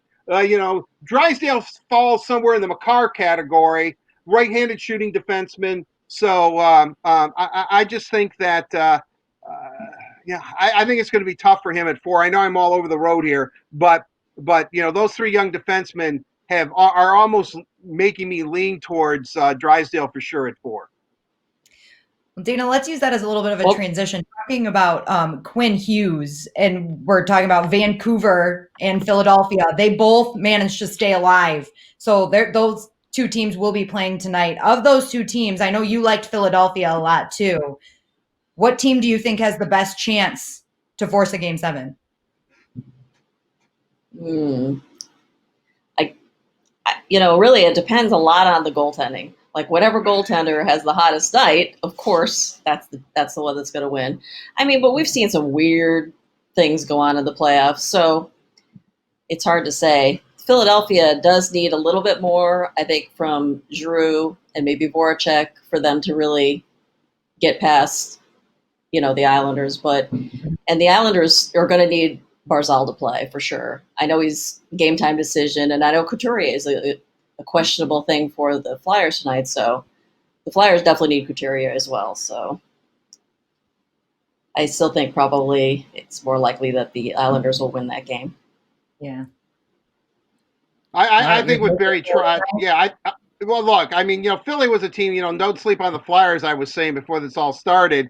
Drysdale falls somewhere in the Makar category, right-handed shooting defenseman. So I just think that I think it's going to be tough for him at 4. I know I'm all over the road here, but those 3 young defensemen are almost making me lean towards Drysdale for sure at 4. Dana, let's use that as a little bit of a transition. Talking about Quinn Hughes, and we're talking about Vancouver and Philadelphia. They both managed to stay alive. So those 2 teams will be playing tonight. Of those 2 teams, I know you liked Philadelphia a lot too. What team do you think has the best chance to force a Game 7? Really, it depends a lot on the goaltending. Like, whatever goaltender has the hottest night, of course, that's the one that's going to win. I mean, but we've seen some weird things go on in the playoffs. So it's hard to say. Philadelphia does need a little bit more, I think, from Giroux and maybe Voracek for them to really get past, the Islanders. And the Islanders are going to need Barzal to play for sure. I know he's game time decision, and I know Couturier is a questionable thing for the Flyers tonight. So the Flyers definitely need Couturier as well. So I still think probably it's more likely that the Islanders will win that game. Yeah. I think with Barry Trotz, well, look, I mean, Philly was a team, don't sleep on the Flyers, I was saying before this all started.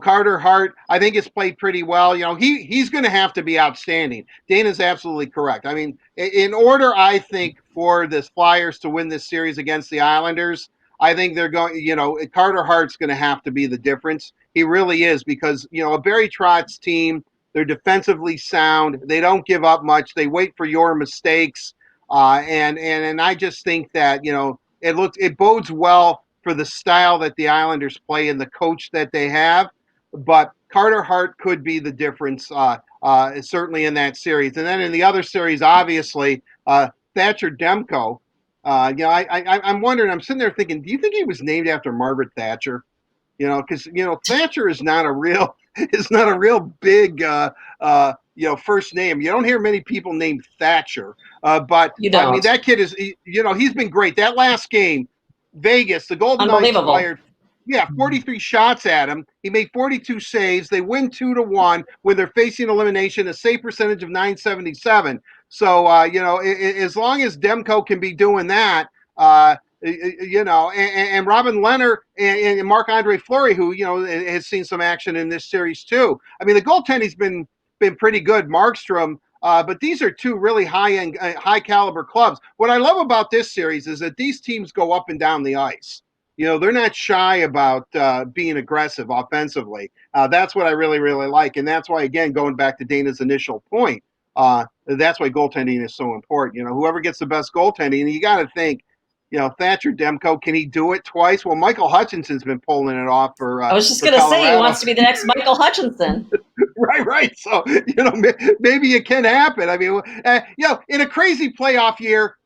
Carter Hart, I think has played pretty well. He's going to have to be outstanding. Dana's absolutely correct. I mean, in order, I think, for this Flyers to win this series against the Islanders, I think they're going, Carter Hart's going to have to be the difference. He really is, because, a Barry Trotz team, they're defensively sound. They don't give up much. They wait for your mistakes. And I just think that it bodes well for the style that the Islanders play and the coach that they have. But Carter Hart could be the difference, certainly in that series. And then in the other series, obviously, Thatcher Demko. I'm wondering. I'm sitting there thinking, do you think he was named after Margaret Thatcher? Because Thatcher is not a real big first name. You don't hear many people named Thatcher. But You don't. I mean, that kid is, he's been great. That last game, Vegas, the Golden Knights Unbelievable. fired 43 shots at him. He made 42 saves. They win 2-1 when they're facing elimination, a save percentage of .977. So, as long as Demko can be doing that, and Robin Leonard and Marc-Andre Fleury, who, has seen some action in this series too. I mean, the goaltending's been pretty good. Markstrom, but these are two really high-end, high-caliber clubs. What I love about this series is that these teams go up and down the ice. They're not shy about being aggressive offensively. That's what I really, really like. And that's why, again, going back to Dana's initial point, that's why goaltending is so important. Whoever gets the best goaltending, and you got to think, Thatcher Demko, can he do it twice? Well, Michael Hutchinson's been pulling it off for I was just going to say he wants to be the next Michael Hutchinson. Right. So, maybe it can happen. I mean, in a crazy playoff year,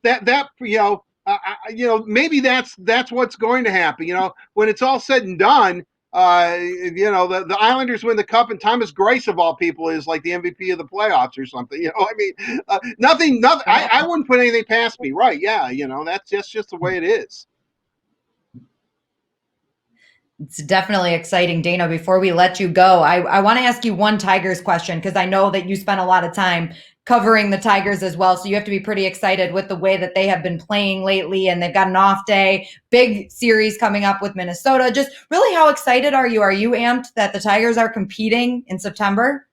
maybe that's what's going to happen. When it's all said and done, the Islanders win the cup, and Thomas Greiss, of all people, is like the MVP of the playoffs or something. Nothing. I wouldn't put anything past me. Right? Yeah. That's just the way it is. It's definitely exciting. Dana, before we let you go, I want to ask you one Tigers question, because I know that you spent a lot of time covering the Tigers as well. So you have to be pretty excited with the way that they have been playing lately, and they've got an off day, big series coming up with Minnesota. Just really, how excited are you? Are you amped that the Tigers are competing in September?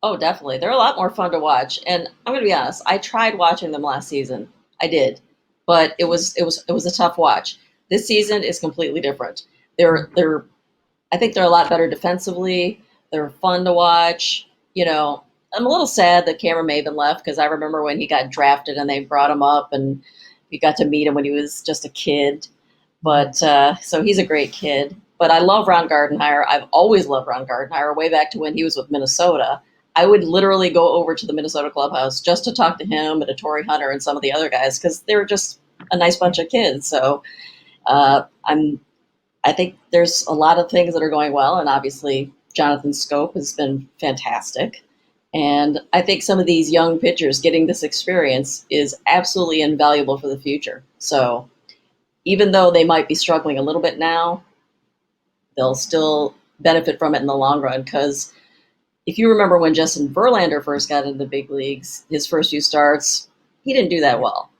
Oh, definitely. They're a lot more fun to watch. And I'm going to be honest, I tried watching them last season. I did, but it was a tough watch. This season is completely different. I think they're a lot better defensively. They're fun to watch. I'm a little sad that Cameron Maven left, because I remember when he got drafted and they brought him up and we got to meet him when he was just a kid. But so he's a great kid. But I love Ron Gardenhire. I've always loved Ron Gardenhire, way back to when he was with Minnesota. I would literally go over to the Minnesota clubhouse just to talk to him and to Torrey Hunter and some of the other guys, because they were just a nice bunch of kids. So I think there's a lot of things that are going well, and obviously Jonathan Scope has been fantastic. And I think some of these young pitchers getting this experience is absolutely invaluable for the future. So even though they might be struggling a little bit now, they'll still benefit from it in the long run. Because if you remember when Justin Verlander first got into the big leagues, his first few starts, he didn't do that well,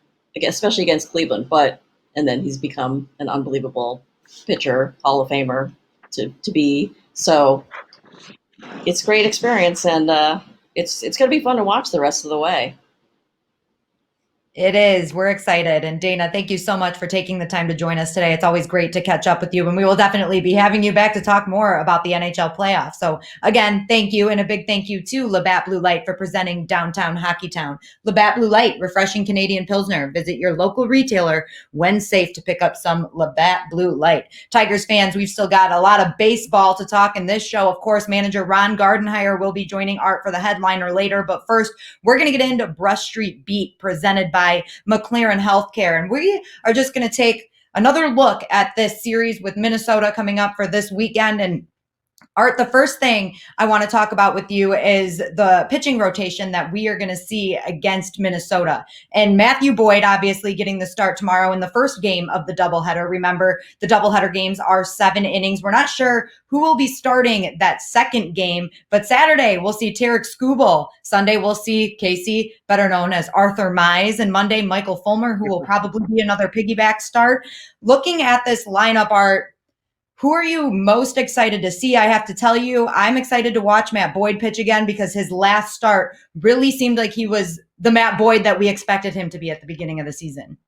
especially against Cleveland. And then he's become an unbelievable pitcher, Hall of Famer to be. So it's great experience, and it's going to be fun to watch the rest of the way. It is. We're excited. And Dana, thank you so much for taking the time to join us today. It's always great to catch up with you. And we will definitely be having you back to talk more about the NHL playoffs. So again, thank you. And a big thank you to Labatt Blue Light for presenting Downtown Hockeytown. Labatt Blue Light, refreshing Canadian Pilsner. Visit your local retailer when safe to pick up some Labatt Blue Light. Tigers fans, we've still got a lot of baseball to talk in this show. Of course, manager Ron Gardenhire will be joining Art for the headliner later. But first, we're going to get into Brush Street Beat, presented by McLaren Healthcare. And we are just going to take another look at this series with Minnesota coming up for this weekend. And Art, the first thing I want to talk about with you is the pitching rotation that we are going to see against Minnesota. And Matthew Boyd, obviously, getting the start tomorrow in the first game of the doubleheader. Remember, the doubleheader games are 7 innings. We're not sure who will be starting that second game, but Saturday we'll see Tarek Skubal. Sunday we'll see Casey, better known as Arthur Mize, and Monday Michael Fulmer, who will probably be another piggyback start. Looking at this lineup, Art, who are you most excited to see? I have to tell you, I'm excited to watch Matt Boyd pitch again because his last start really seemed like he was the Matt Boyd that we expected him to be at the beginning of the season.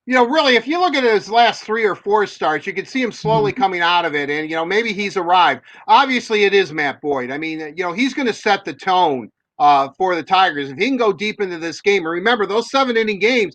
Really, if you look at his last 3 or 4 starts, you can see him slowly coming out of it, and maybe he's arrived. Obviously, it is Matt Boyd. I mean, he's going to set the tone for the Tigers. If he can go deep into this game, and remember those 7-inning games,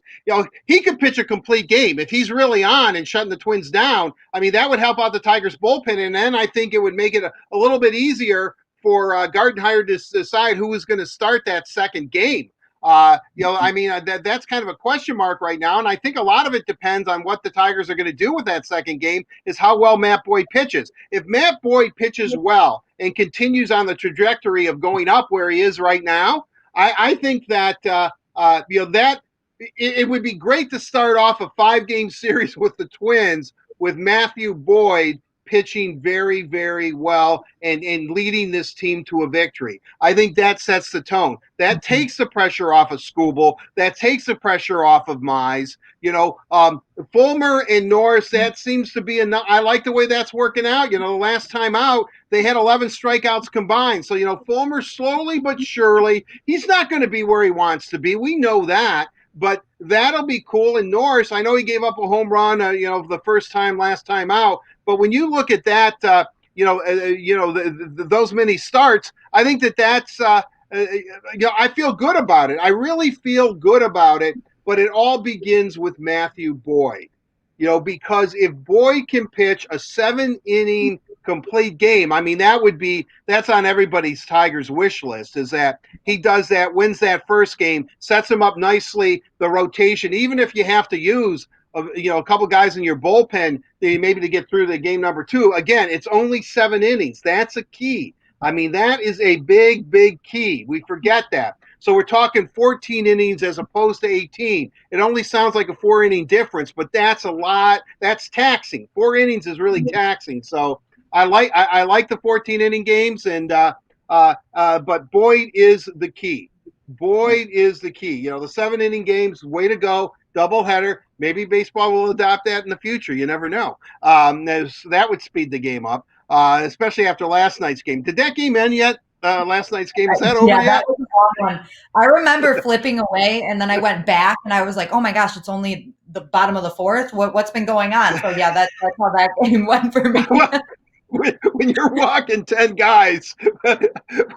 he could pitch a complete game if he's really on and shutting the Twins down. I mean, that would help out the Tigers bullpen, and then I think it would make it a little bit easier for Gardenhire to decide who is going to start that second game. That's kind of a question mark right now. And I think a lot of it depends on what the Tigers are going to do with that second game, is how well Matt Boyd pitches. If Matt Boyd pitches well and continues on the trajectory of going up where he is right now, I think that, it would be great to start off a 5-game series with the Twins with Matthew Boyd pitching very, very well and leading this team to a victory. I think that sets the tone. That takes the pressure off of Skubal. That takes the pressure off of Mize. Fulmer and Norris, that seems to be enough. I like the way that's working out. The last time out, they had 11 strikeouts combined. So, Fulmer slowly but surely, he's not going to be where he wants to be. We know that. But that'll be cool. And Norris, I know he gave up a home run, the first time, last time out. But when you look at that, those many starts, I think that's, I feel good about it. I really feel good about it. But it all begins with Matthew Boyd, because if Boyd can pitch a 7-inning complete game, I mean, that's on everybody's Tigers wish list, is that he does that, wins that first game, sets him up nicely, the rotation, even if you have to use a couple guys in your bullpen maybe to get through the game number 2. Again, it's only 7 innings. That's a key. I mean, that is a big, big key. We forget that. So we're talking 14 innings as opposed to 18. It only sounds like a 4-inning difference, but that's a lot. That's taxing. 4 innings is really taxing. So I like the 14-inning games, and but Boyd is the key. Boyd is the key. The 7-inning games, way to go. Doubleheader. Maybe baseball will adopt that in the future. You never know. That would speed the game up, especially after last night's game. Did that game end yet? Last night's game, is that over yet? That was a long one. I remember flipping away, and then I went back, and I was like, "Oh my gosh, it's only the bottom of the 4th. What's been going on?" So yeah, that's how that game went for me. When you're walking 10 guys, you're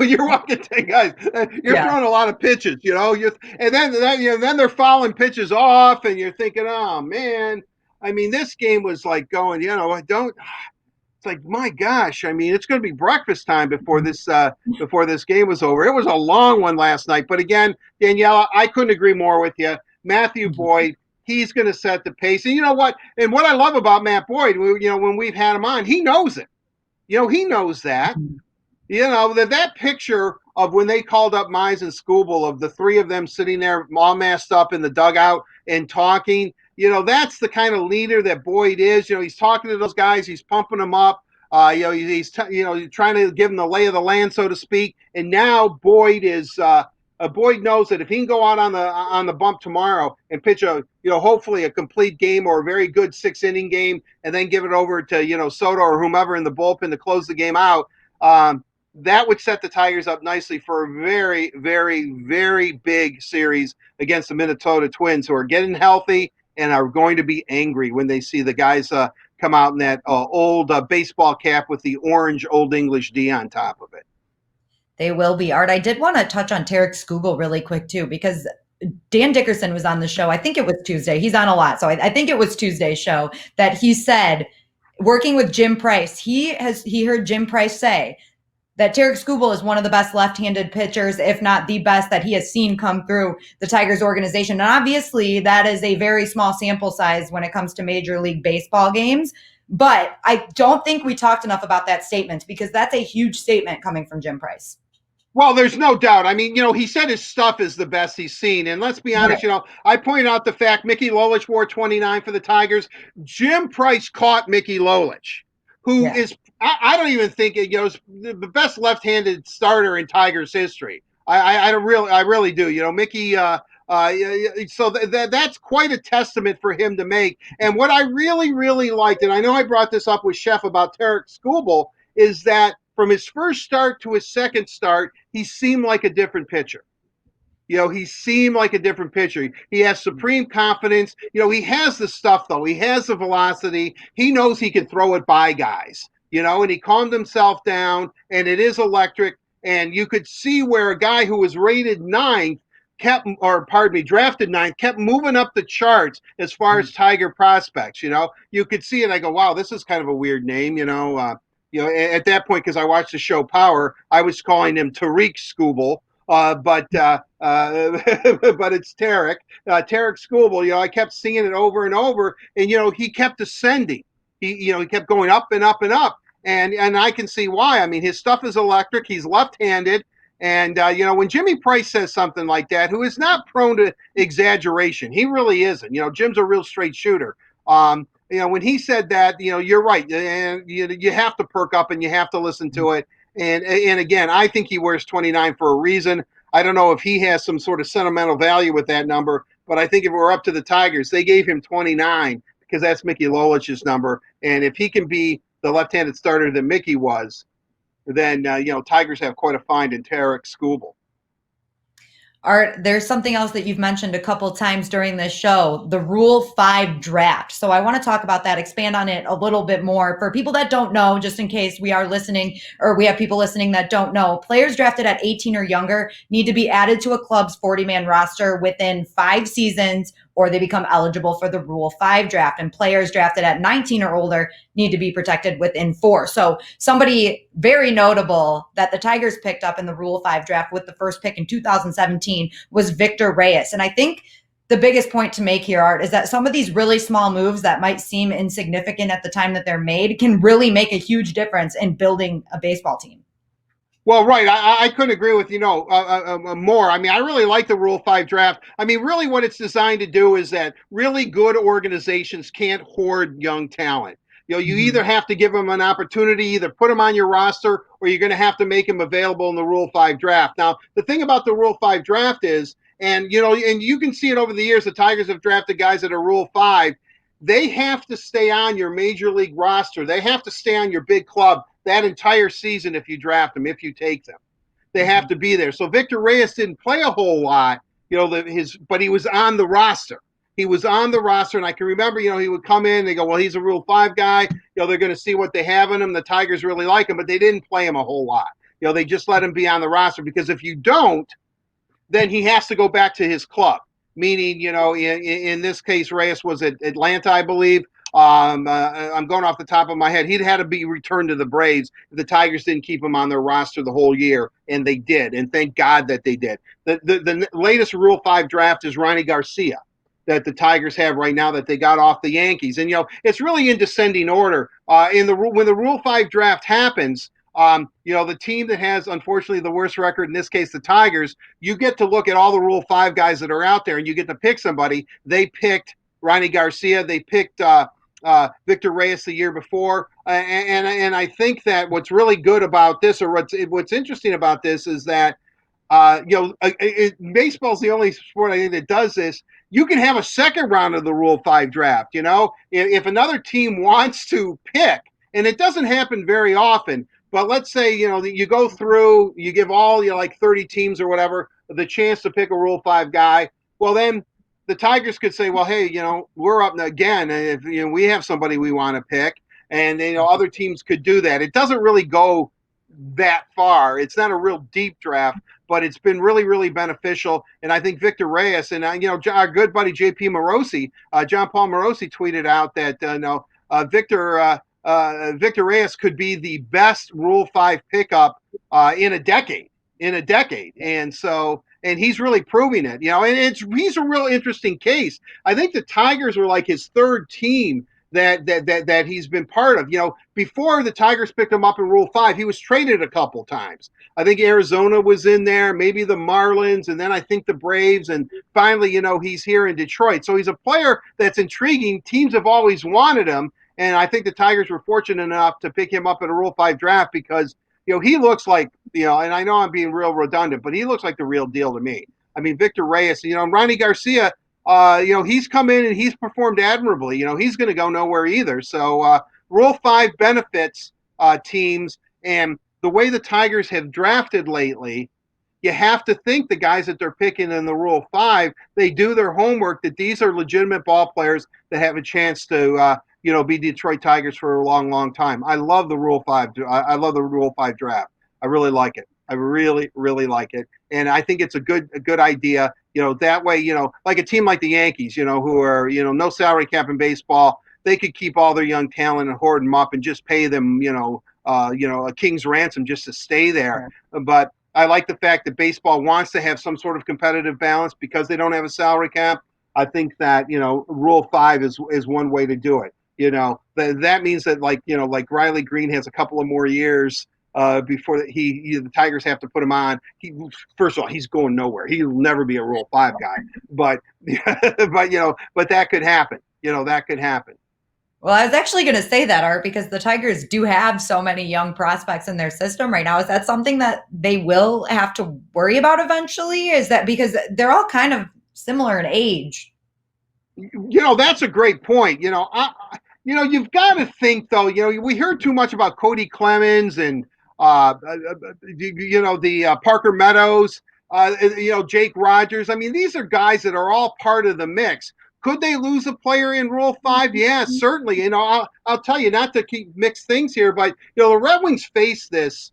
throwing a lot of pitches, and then they're fouling pitches off, and you're thinking, oh man, I mean, this game was like going, it's like, my gosh, I mean, it's going to be breakfast time before this game was over. It was a long one last night, but again, Daniella, I couldn't agree more with you. Matthew Boyd, he's going to set the pace, and you know what? And what I love about Matt Boyd, when we've had him on, he knows it. He knows that. That picture of when they called up Mize and Skubal, of the 3 of them sitting there all masked up in the dugout and talking, that's the kind of leader that Boyd is. He's talking to those guys. He's pumping them up. He's trying to give them the lay of the land, so to speak. And now Boyd is Boyd knows that if he can go out on the bump tomorrow and pitch hopefully a complete game or a very good 6-inning game, and then give it over to Soto or whomever in the bullpen to close the game out, that would set the Tigers up nicely for a very, very, very big series against the Minnesota Twins, who are getting healthy and are going to be angry when they see the guys come out in that old baseball cap with the orange Old English D on top of it. They will be. Art, I did want to touch on Tarek Skubal really quick too, because Dan Dickerson was on the show. I think it was Tuesday. He's on a lot. So I think it was Tuesday's show that he said, working with Jim Price, he heard Jim Price say that Tarek Skubal is one of the best left-handed pitchers, if not the best, that he has seen come through the Tigers organization. And obviously that is a very small sample size when it comes to Major League Baseball games. But I don't think we talked enough about that statement, because that's a huge statement coming from Jim Price. Well, there's no doubt. I mean, he said his stuff is the best he's seen. And let's be honest, Right. I pointed out the fact Mickey Lolich wore 29 for the Tigers. Jim Price caught Mickey Lolich, who is, I don't even think, is the best left-handed starter in Tigers history. I really do. Mickey, so that's quite a testament for him to make. And what I really, really liked, and I know I brought this up with Chef about Tarek Skubal, is that from his first start to his second start, he seemed like a different pitcher. He seemed like a different pitcher. He has supreme confidence. He has the stuff, though. He has the velocity. He knows he can throw it by guys, and he calmed himself down, and it is electric. And you could see where a guy who was rated ninth drafted ninth, kept moving up the charts as far as Tiger prospects. You could see it. I go, wow, this is kind of a weird name, at that point, because I watched the show Power, I was calling him Tariq Skubal, but it's Tarek Skubal. I kept seeing it over and over, and he kept ascending. He kept going up and up and up, and I can see why. I mean, his stuff is electric. He's left-handed, and when Jimmy Price says something like that, who is not prone to exaggeration, he really isn't. Jim's a real straight shooter. When he said that, you're right. And you have to perk up and you have to listen to it. And again, I think he wears 29 for a reason. I don't know if he has some sort of sentimental value with that number, but I think if we're up to the Tigers, they gave him 29 because that's Mickey Lolich's number. And if he can be the left-handed starter that Mickey was, then, Tigers have quite a find in Tarek Skubal. Art, there's something else that you've mentioned a couple times during this show, the Rule 5 draft. So I want to talk about that, expand on it a little bit more. For people that don't know, just in case we are listening or we have people listening that don't know, players drafted at 18 or younger need to be added to a club's 40-man roster within 5 seasons, or they become eligible for the Rule 5 draft. And players drafted at 19 or older need to be protected within 4. So somebody very notable that the Tigers picked up in the Rule 5 draft with the first pick in 2017 was Victor Reyes. And I think the biggest point to make here, Art, is that some of these really small moves that might seem insignificant at the time that they're made can really make a huge difference in building a baseball team. Well, right. I couldn't agree with more. I mean, I really like the Rule 5 draft. I mean, really what it's designed to do is that really good organizations can't hoard young talent. You either have to give them an opportunity, either put them on your roster, or you're going to have to make them available in the Rule 5 draft. Now, the thing about the Rule 5 draft is, and you can see it over the years, the Tigers have drafted guys that are Rule 5. They have to stay on your major league roster. They have to stay on your big club that entire season if you draft them, if you take them. They have to be there. So Victor Reyes didn't play a whole lot, but he was on the roster. He was on the roster, and I can remember, he would come in and they go, well, he's a Rule 5 guy. They're going to see what they have in him. The Tigers really like him, but they didn't play him a whole lot. They just let him be on the roster, because if you don't, then he has to go back to his club. Meaning, in this case, Reyes was at Atlanta, I believe. I'm going off the top of my head. He'd had to be returned to the Braves if the Tigers didn't keep him on their roster the whole year, and they did. And thank God that they did. The latest Rule 5 draft is Ronnie Garcia that the Tigers have right now that they got off the Yankees. And, it's really in descending order. When the Rule 5 draft happens, the team that has, unfortunately, the worst record, in this case, the Tigers, you get to look at all the Rule 5 guys that are out there, and you get to pick somebody. They picked Ronnie Garcia. They picked Victor Reyes the year before. And I think that what's really good about this, or what's interesting about this, is that, baseball's the only sport I think that does this. You can have a second round of the Rule 5 draft. If another team wants to pick, and it doesn't happen very often, But let's say, you go through, you give all like 30 teams or whatever the chance to pick a Rule 5 guy. Well, then the Tigers could say, well, hey, we're up again, and if we have somebody we want to pick, and other teams could do that. It doesn't really go that far. It's not a real deep draft, but it's been really, really beneficial. And I think Victor Reyes and our good buddy JP Morosi, John Paul Morosi, tweeted out that Victor Reyes could be the best Rule 5 pickup in a decade. And so, and he's really proving it, and he's a real interesting case. I think the Tigers were like his third team that he's been part of. Before the Tigers picked him up in Rule 5, he was traded a couple times. I think Arizona was in there, maybe the Marlins, and then I think the Braves, and finally, he's here in Detroit. So he's a player that's intriguing. Teams have always wanted him, and I think the Tigers were fortunate enough to pick him up in a Rule 5 draft because, he looks like, and I know I'm being real redundant, but he looks like the real deal to me. I mean, Victor Reyes, Ronnie Garcia, he's come in and he's performed admirably. He's going to go nowhere either. So Rule 5 benefits teams, and the way the Tigers have drafted lately, you have to think the guys that they're picking in the Rule 5, they do their homework, that these are legitimate ball players that have a chance to be Detroit Tigers for a long, long time. I love the Rule 5. I love the Rule 5 draft. I really like it. I really, really like it. And I think it's a good idea. That way, like a team like the Yankees, who are, no salary cap in baseball, they could keep all their young talent and hoard them up and just pay them, a king's ransom just to stay there. But I like the fact that baseball wants to have some sort of competitive balance because they don't have a salary cap. I think that, Rule 5 is one way to do it. That means that like Riley Green has a couple of more years before the Tigers have to put him on. First of all, he's going nowhere. He'll never be a Rule 5 guy, but that could happen. That could happen. Well, I was actually going to say that, Art, because the Tigers do have so many young prospects in their system right now. Is that something that they will have to worry about eventually? Is that because they're all kind of similar in age? That's a great point. You've got to think, though, we heard too much about Cody Clemens and, the Parker Meadows, Jake Rogers. I mean, these are guys that are all part of the mix. Could they lose a player in Rule 5? Yeah, certainly. I'll tell you, not to keep mixed things here, but, the Red Wings faced this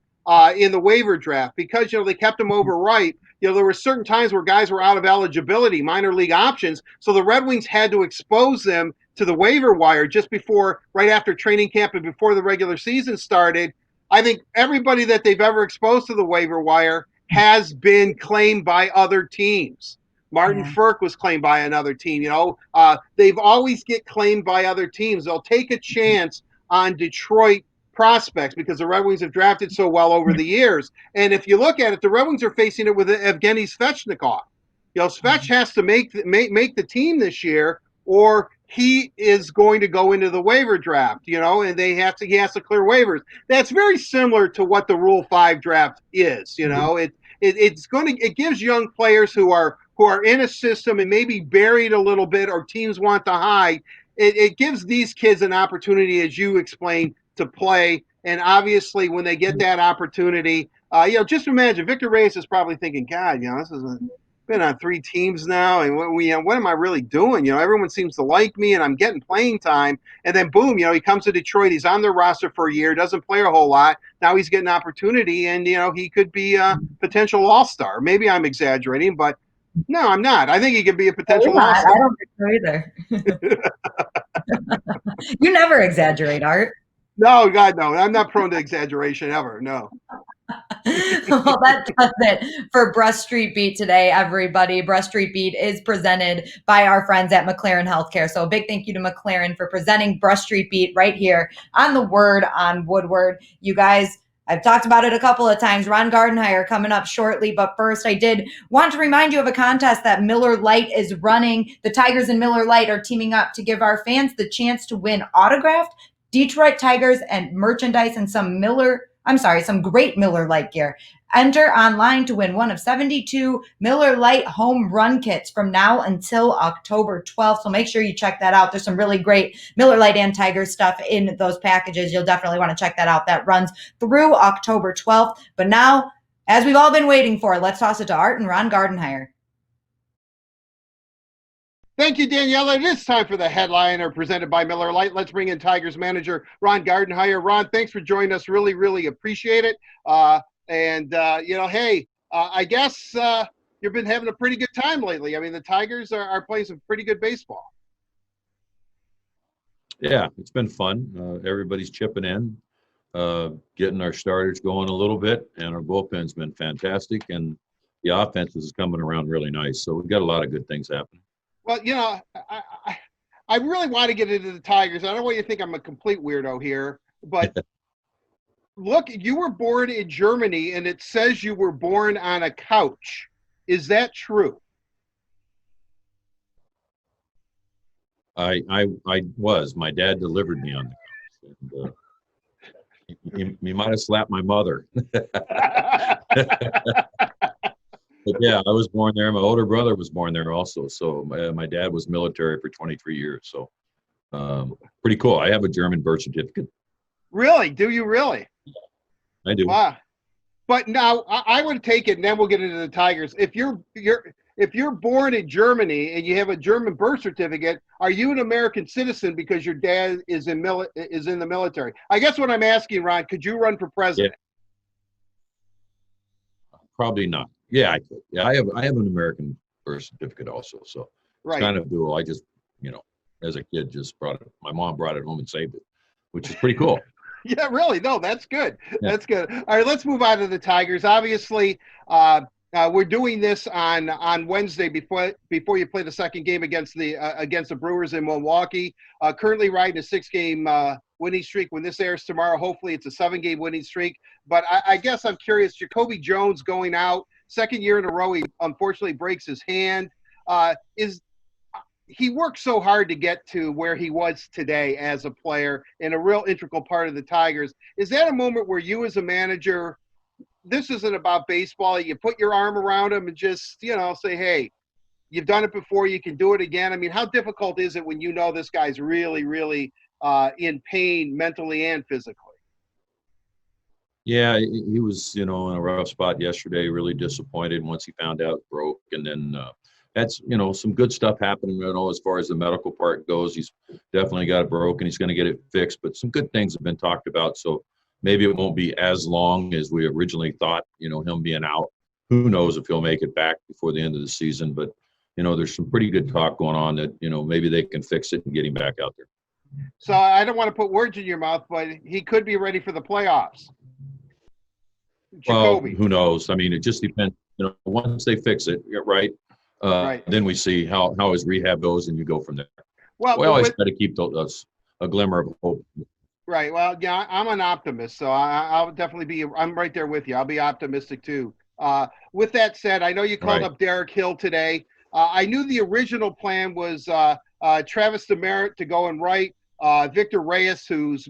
in the waiver draft because, they kept them overripe. There were certain times where guys were out of eligibility, minor league options. So the Red Wings had to expose them to the waiver wire just right after training camp and before the regular season started. I think everybody that they've ever exposed to the waiver wire has been claimed by other teams. Martin Firk was claimed by another team. They've always get claimed by other teams. They'll take a chance on Detroit prospects because the Red Wings have drafted so well over the years. And if you look at it, the Red Wings are facing it with Evgeny Svechnikov. Svech has to make the team this year, or he is going to go into the waiver draft, and he has to clear waivers. That's very similar to what the Rule 5 draft is. It gives young players who are in a system and maybe buried a little bit, or teams want to hide. It gives these kids an opportunity, as you explained, to play. And obviously, when they get that opportunity, just imagine Victor Reyes is probably thinking, God, this has been on 3 teams now, and what am I really doing? Everyone seems to like me, and I'm getting playing time. And then boom, he comes to Detroit. He's on their roster for a year, doesn't play a whole lot. Now he's getting an opportunity, and he could be a potential all-star. Maybe I'm exaggerating, but no, I'm not. I think he could be a potential all-star. I don't think so either. You never exaggerate, Art. No, God, no. I'm not prone to exaggeration ever. No. Well, that does it for Brush Street Beat today, everybody. Brush Street Beat is presented by our friends at McLaren Healthcare. So a big thank you to McLaren for presenting Brush Street Beat right here on The Word on Woodward. You guys, I've talked about it a couple of times. Ron Gardenhire coming up shortly. But first, I did want to remind you of a contest that Miller Lite is running. The Tigers and Miller Lite are teaming up to give our fans the chance to win autographed Detroit Tigers and merchandise and some great Miller Lite gear. Enter online to win one of 72 Miller Lite home run kits from now until October 12th. So make sure you check that out. There's some really great Miller Lite and Tigers stuff in those packages. You'll definitely want to check that out. That runs through October 12th. But now, as we've all been waiting for, let's toss it to Art and Ron Gardenhire. Thank you, Daniela. It is time for the headliner presented by Miller Lite. Let's bring in Tigers manager Ron Gardenhire. Ron, thanks for joining us. Really, really appreciate it. I guess you've been having a pretty good time lately. I mean, the Tigers are playing some pretty good baseball. Yeah, it's been fun. Everybody's chipping in, getting our starters going a little bit, and our bullpen's been fantastic, and the offense is coming around really nice. So we've got a lot of good things happening. Well, I really want to get into the Tigers. I don't want you to think I'm a complete weirdo here, but look, you were born in Germany, and it says you were born on a couch. Is that true? I was. My dad delivered me on the couch. And, he might have slapped my mother. But yeah, I was born there. My older brother was born there also. So my dad was military for 23 years. So pretty cool. I have a German birth certificate. Really? Do you really? I do. Wow. But now I would take it, and then we'll get into the Tigers. If you're born in Germany and you have a German birth certificate, are you an American citizen because your dad is in the military? I guess what I'm asking, Ron, could you run for president? Yeah. Probably not. Yeah, I could. Yeah, I have an American birth certificate also, so right. It's kind of dual. I just, as a kid, just brought it. My mom brought it home and saved it, which is pretty cool. Yeah, really. No, that's good. Yeah. That's good. All right, let's move on to the Tigers. Obviously, we're doing this on Wednesday before you play the second game against the Brewers in Milwaukee. Currently riding a 6-game winning streak. When this airs tomorrow, hopefully it's a 7-game winning streak. But I guess I'm curious. Jacoby Jones going out. Second year in a row, he unfortunately breaks his hand. He worked so hard to get to where he was today as a player and a real integral part of the Tigers. Is that a moment where you as a manager, this isn't about baseball, you put your arm around him and just, say, hey, you've done it before, you can do it again? I mean, how difficult is it when you know this guy's really, really in pain mentally and physically? Yeah, he was, in a rough spot yesterday, really disappointed once he found out broke. And then that's, some good stuff happening, as far as the medical part goes. He's definitely got it broke and he's going to get it fixed. But some good things have been talked about. So maybe it won't be as long as we originally thought, him being out. Who knows if he'll make it back before the end of the season. But, there's some pretty good talk going on that, maybe they can fix it and get him back out there. So I don't want to put words in your mouth, but he could be ready for the playoffs. Well, Jacoby. who knows? I mean, it just depends. Once they fix it, right? Right. Then we see how his rehab goes, and you go from there. Well, we always try to keep a glimmer of hope. Right. Well, yeah, I'm an optimist, so I'll definitely I'm right there with you. I'll be optimistic too. With that said, I know you called up Derek Hill today. I knew the original plan was Travis Demeritte to go and right, Victor Reyes, who's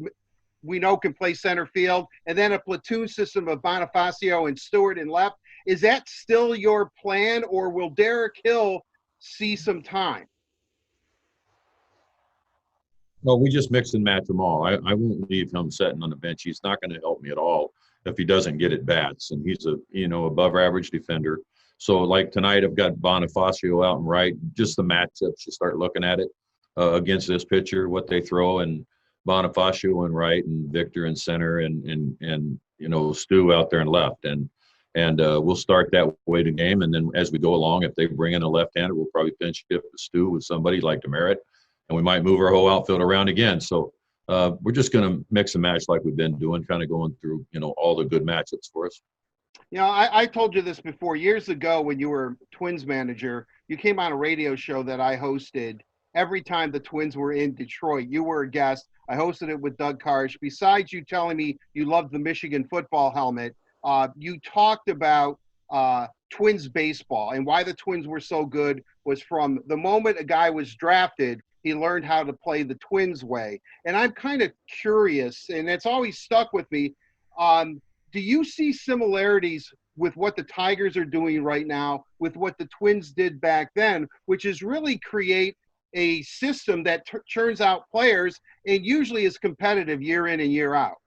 we know can play center field, and then a platoon system of Bonifacio and Stewart in left. Is that still your plan, or will Derek Hill see some time? Well, we just mix and match them all. I won't leave him sitting on the bench. He's not going to help me at all if he doesn't get at bats, and he's a above average defender. So like tonight, I've got Bonifacio out and right. Just the matchups, you start looking at it against this pitcher, what they throw, and Bonifacio in right and Victor in center and Stu out there in left. And we'll start that way to game. And then as we go along, if they bring in a left-hander, we'll probably pinch hit the Stu with somebody like Demeritte, and we might move our whole outfield around again. So we're just going to mix and match like we've been doing, kind of going through, all the good matchups for us. I told you this before. Years ago when you were Twins manager, you came on a radio show that I hosted every time the Twins were in Detroit. You were a guest. I hosted it with Doug Karsh. Besides you telling me you loved the Michigan football helmet, you talked about Twins baseball, and why the Twins were so good was from the moment a guy was drafted, he learned how to play the Twins way. And I'm kind of curious, and it's always stuck with me. Do you see similarities with what the Tigers are doing right now, with what the Twins did back then, which is really create a system that churns out players and usually is competitive year in and year out.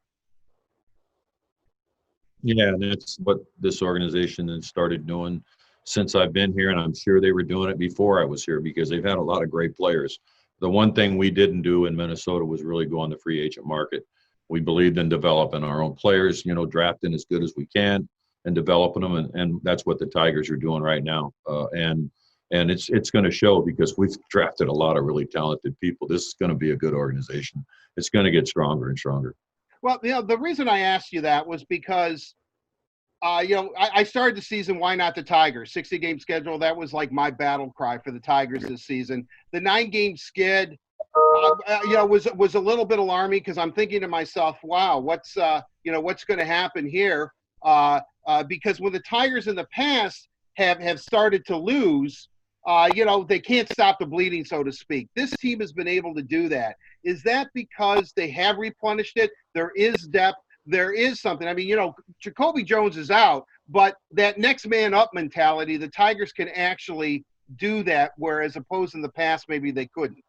Yeah, and that's what this organization has started doing since I've been here, and I'm sure they were doing it before I was here because they've had a lot of great players. The one thing we didn't do in Minnesota was really go on the free agent market. We believed in developing our own players, drafting as good as we can and developing them, and that's what the Tigers are doing right now. And it's going to show because we've drafted a lot of really talented people. This is going to be a good organization. It's going to get stronger and stronger. Well, the reason I asked you that was because, I started the season, why not the Tigers? 60-game schedule, that was like my battle cry for the Tigers this season. The 9-game skid, was a little bit alarming because I'm thinking to myself, wow, what's going to happen here? Because when the Tigers in the past have started to lose, they can't stop the bleeding, so to speak. This team has been able to do that. Is that because they have replenished it? There is depth. There is something. I mean, Jacoby Jones is out, but that next man up mentality, the Tigers can actually do that, whereas opposed in the past, maybe they couldn't.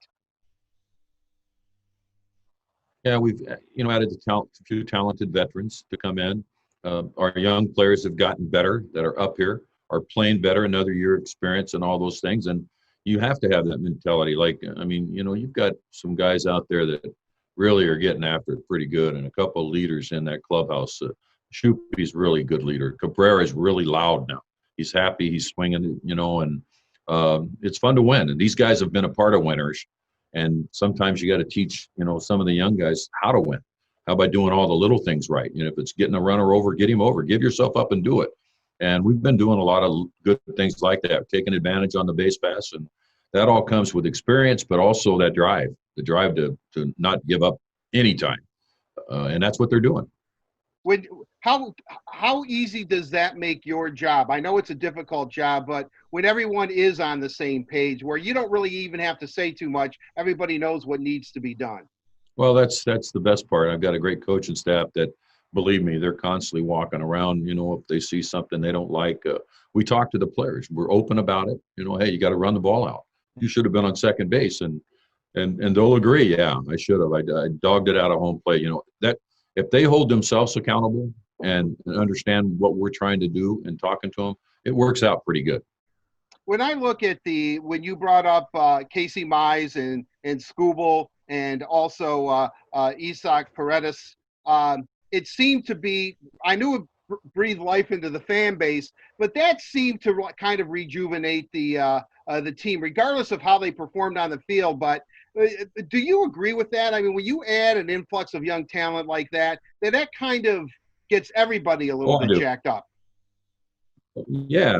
Yeah, we've added a few talented veterans to come in. Our young players have gotten better that are up here, are playing better, another year of experience and all those things. And you have to have that mentality. You've got some guys out there that really are getting after it pretty good, and a couple of leaders in that clubhouse. Shupe's really good leader. Cabrera's really loud now. He's happy. He's swinging, and it's fun to win. And these guys have been a part of winners. And sometimes you got to teach, some of the young guys how to win. How about doing all the little things right? If it's getting a runner over, get him over. Give yourself up and do it. And we've been doing a lot of good things like that, taking advantage on the base pass. And that all comes with experience, but also that drive, the drive to not give up anytime. And that's what they're doing. How easy does that make your job? I know it's a difficult job, but when everyone is on the same page, where you don't really even have to say too much, everybody knows what needs to be done. Well, that's the best part. I've got a great coaching staff that, believe me, they're constantly walking around. If they see something they don't like, we talk to the players. We're open about it. Hey, you got to run the ball out. You should have been on second base, and they'll agree. Yeah, I should have. I dogged it out of home plate. That if they hold themselves accountable and understand what we're trying to do and talking to them, it works out pretty good. When I look at when you brought up Casey Mize and Skubal and also Isaac Paredes, it seemed to be, I knew it breathed life into the fan base, but that seemed to kind of rejuvenate the team, regardless of how they performed on the field. But do you agree with that? I mean, when you add an influx of young talent like that kind of gets everybody a little bit jacked up. Yeah,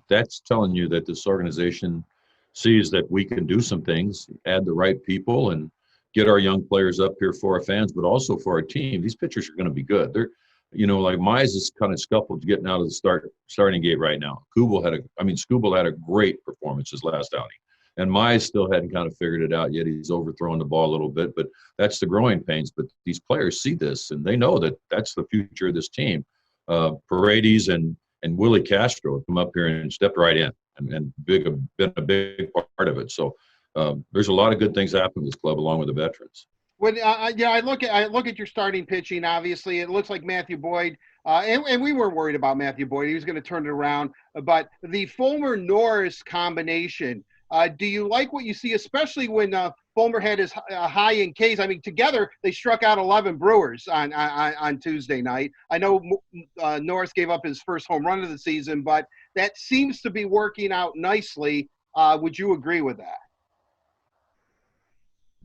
that's telling you that this organization sees that we can do some things, add the right people, and get our young players up here for our fans, but also for our team. These pitchers are going to be good. They're, like Mize is kind of scuffled getting out of the starting gate right now. Skubal had a great performance his last outing. And Mize still hadn't kind of figured it out yet. He's overthrowing the ball a little bit, but that's the growing pains. But these players see this, and they know that that's the future of this team. Paredes and Willie Castro come up here and stepped right in and been a big part of it. So there's a lot of good things happening in this club along with the veterans. When I look at your starting pitching, obviously it looks like Matthew Boyd, and we weren't worried about Matthew Boyd. He was going to turn it around. But the Fulmer-Norris combination, do you like what you see, especially when Fulmer had his high in Ks? I mean, together they struck out 11 Brewers on Tuesday night. I know Norris gave up his first home run of the season, but that seems to be working out nicely. Would you agree with that?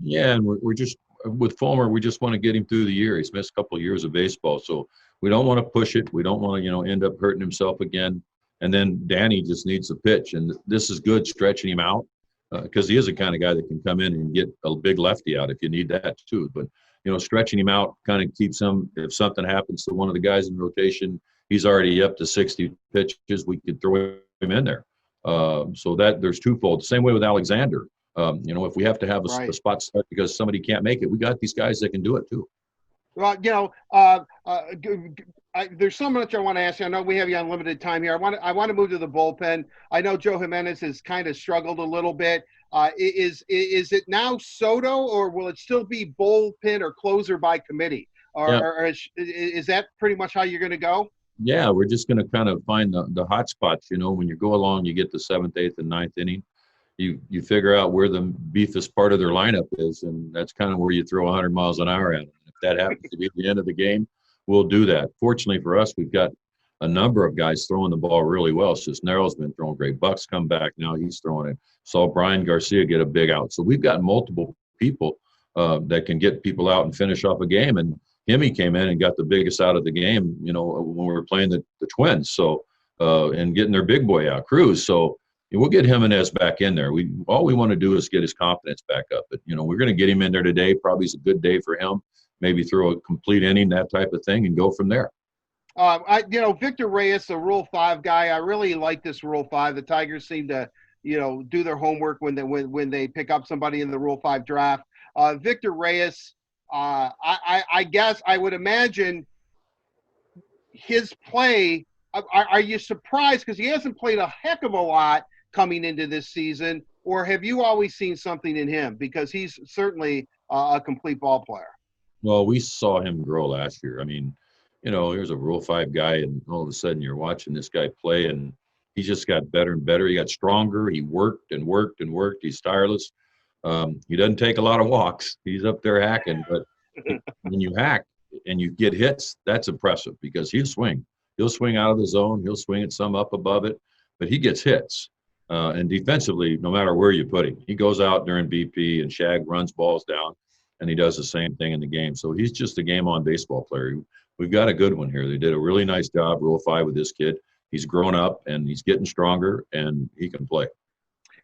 Yeah, and we're just with Fulmer, we just want to get him through the year. He's missed a couple of years of baseball, so we don't want to push it. We don't want to, end up hurting himself again. And then Danny just needs a pitch, and this is good stretching him out because he is the kind of guy that can come in and get a big lefty out if you need that too. But stretching him out kind of keeps him. If something happens to one of the guys in rotation, he's already up to 60 pitches. We could throw him in there. So that there's twofold. The same way with Alexander. If we have to have a spot start because somebody can't make it, we got these guys that can do it too. Well, there's so much I want to ask you. I know we have you on limited time here. I want to move to the bullpen. I know Joe Jimenez has kind of struggled a little bit. Is it now Soto, or will it still be bullpen or closer by committee? Or is that pretty much how you're going to go? Yeah, we're just going to kind of find the hot spots. You know, when you go along, you get the 7th, 8th, and 9th inning. You figure out where the beefest part of their lineup is, and that's kind of where you throw 100 miles an hour at them. If that happens to be the end of the game, we'll do that. Fortunately for us, we've got a number of guys throwing the ball really well. Cisneros been throwing great. Buck's come back now; he's throwing it. Saw Brian Garcia get a big out. So we've got multiple people that can get people out and finish off a game. And Hemi came in and got the biggest out of the game. You know, when we were playing the Twins. So and getting their big boy out, Cruz. So we'll get Jimenez back in there. All we want to do is get his confidence back up. But you know, we're going to get him in there today. Probably is a good day for him. Maybe throw a complete inning, that type of thing, and go from there. Victor Reyes, a Rule 5 guy. I really like this Rule 5. The Tigers seem to, do their homework when they pick up somebody in the Rule 5 draft. Victor Reyes, I guess I would imagine his play. Are you surprised because he hasn't played a heck of a lot coming into this season, or have you always seen something in him? Because he's certainly a complete ball player. Well, we saw him grow last year. I mean, here's a Rule 5 guy, and all of a sudden you're watching this guy play, and he just got better and better. He got stronger. He worked and worked and worked. He's tireless. He doesn't take a lot of walks. He's up there hacking. But when you hack and you get hits, that's impressive because he'll swing. He'll swing out of the zone. He'll swing it some up above it. But he gets hits. And defensively, no matter where you put him, he goes out during BP and Shag runs balls down, and he does the same thing in the game. So he's just a game-on baseball player. We've got a good one here. They did a really nice job, Rule 5, with this kid. He's grown up, and he's getting stronger, and he can play.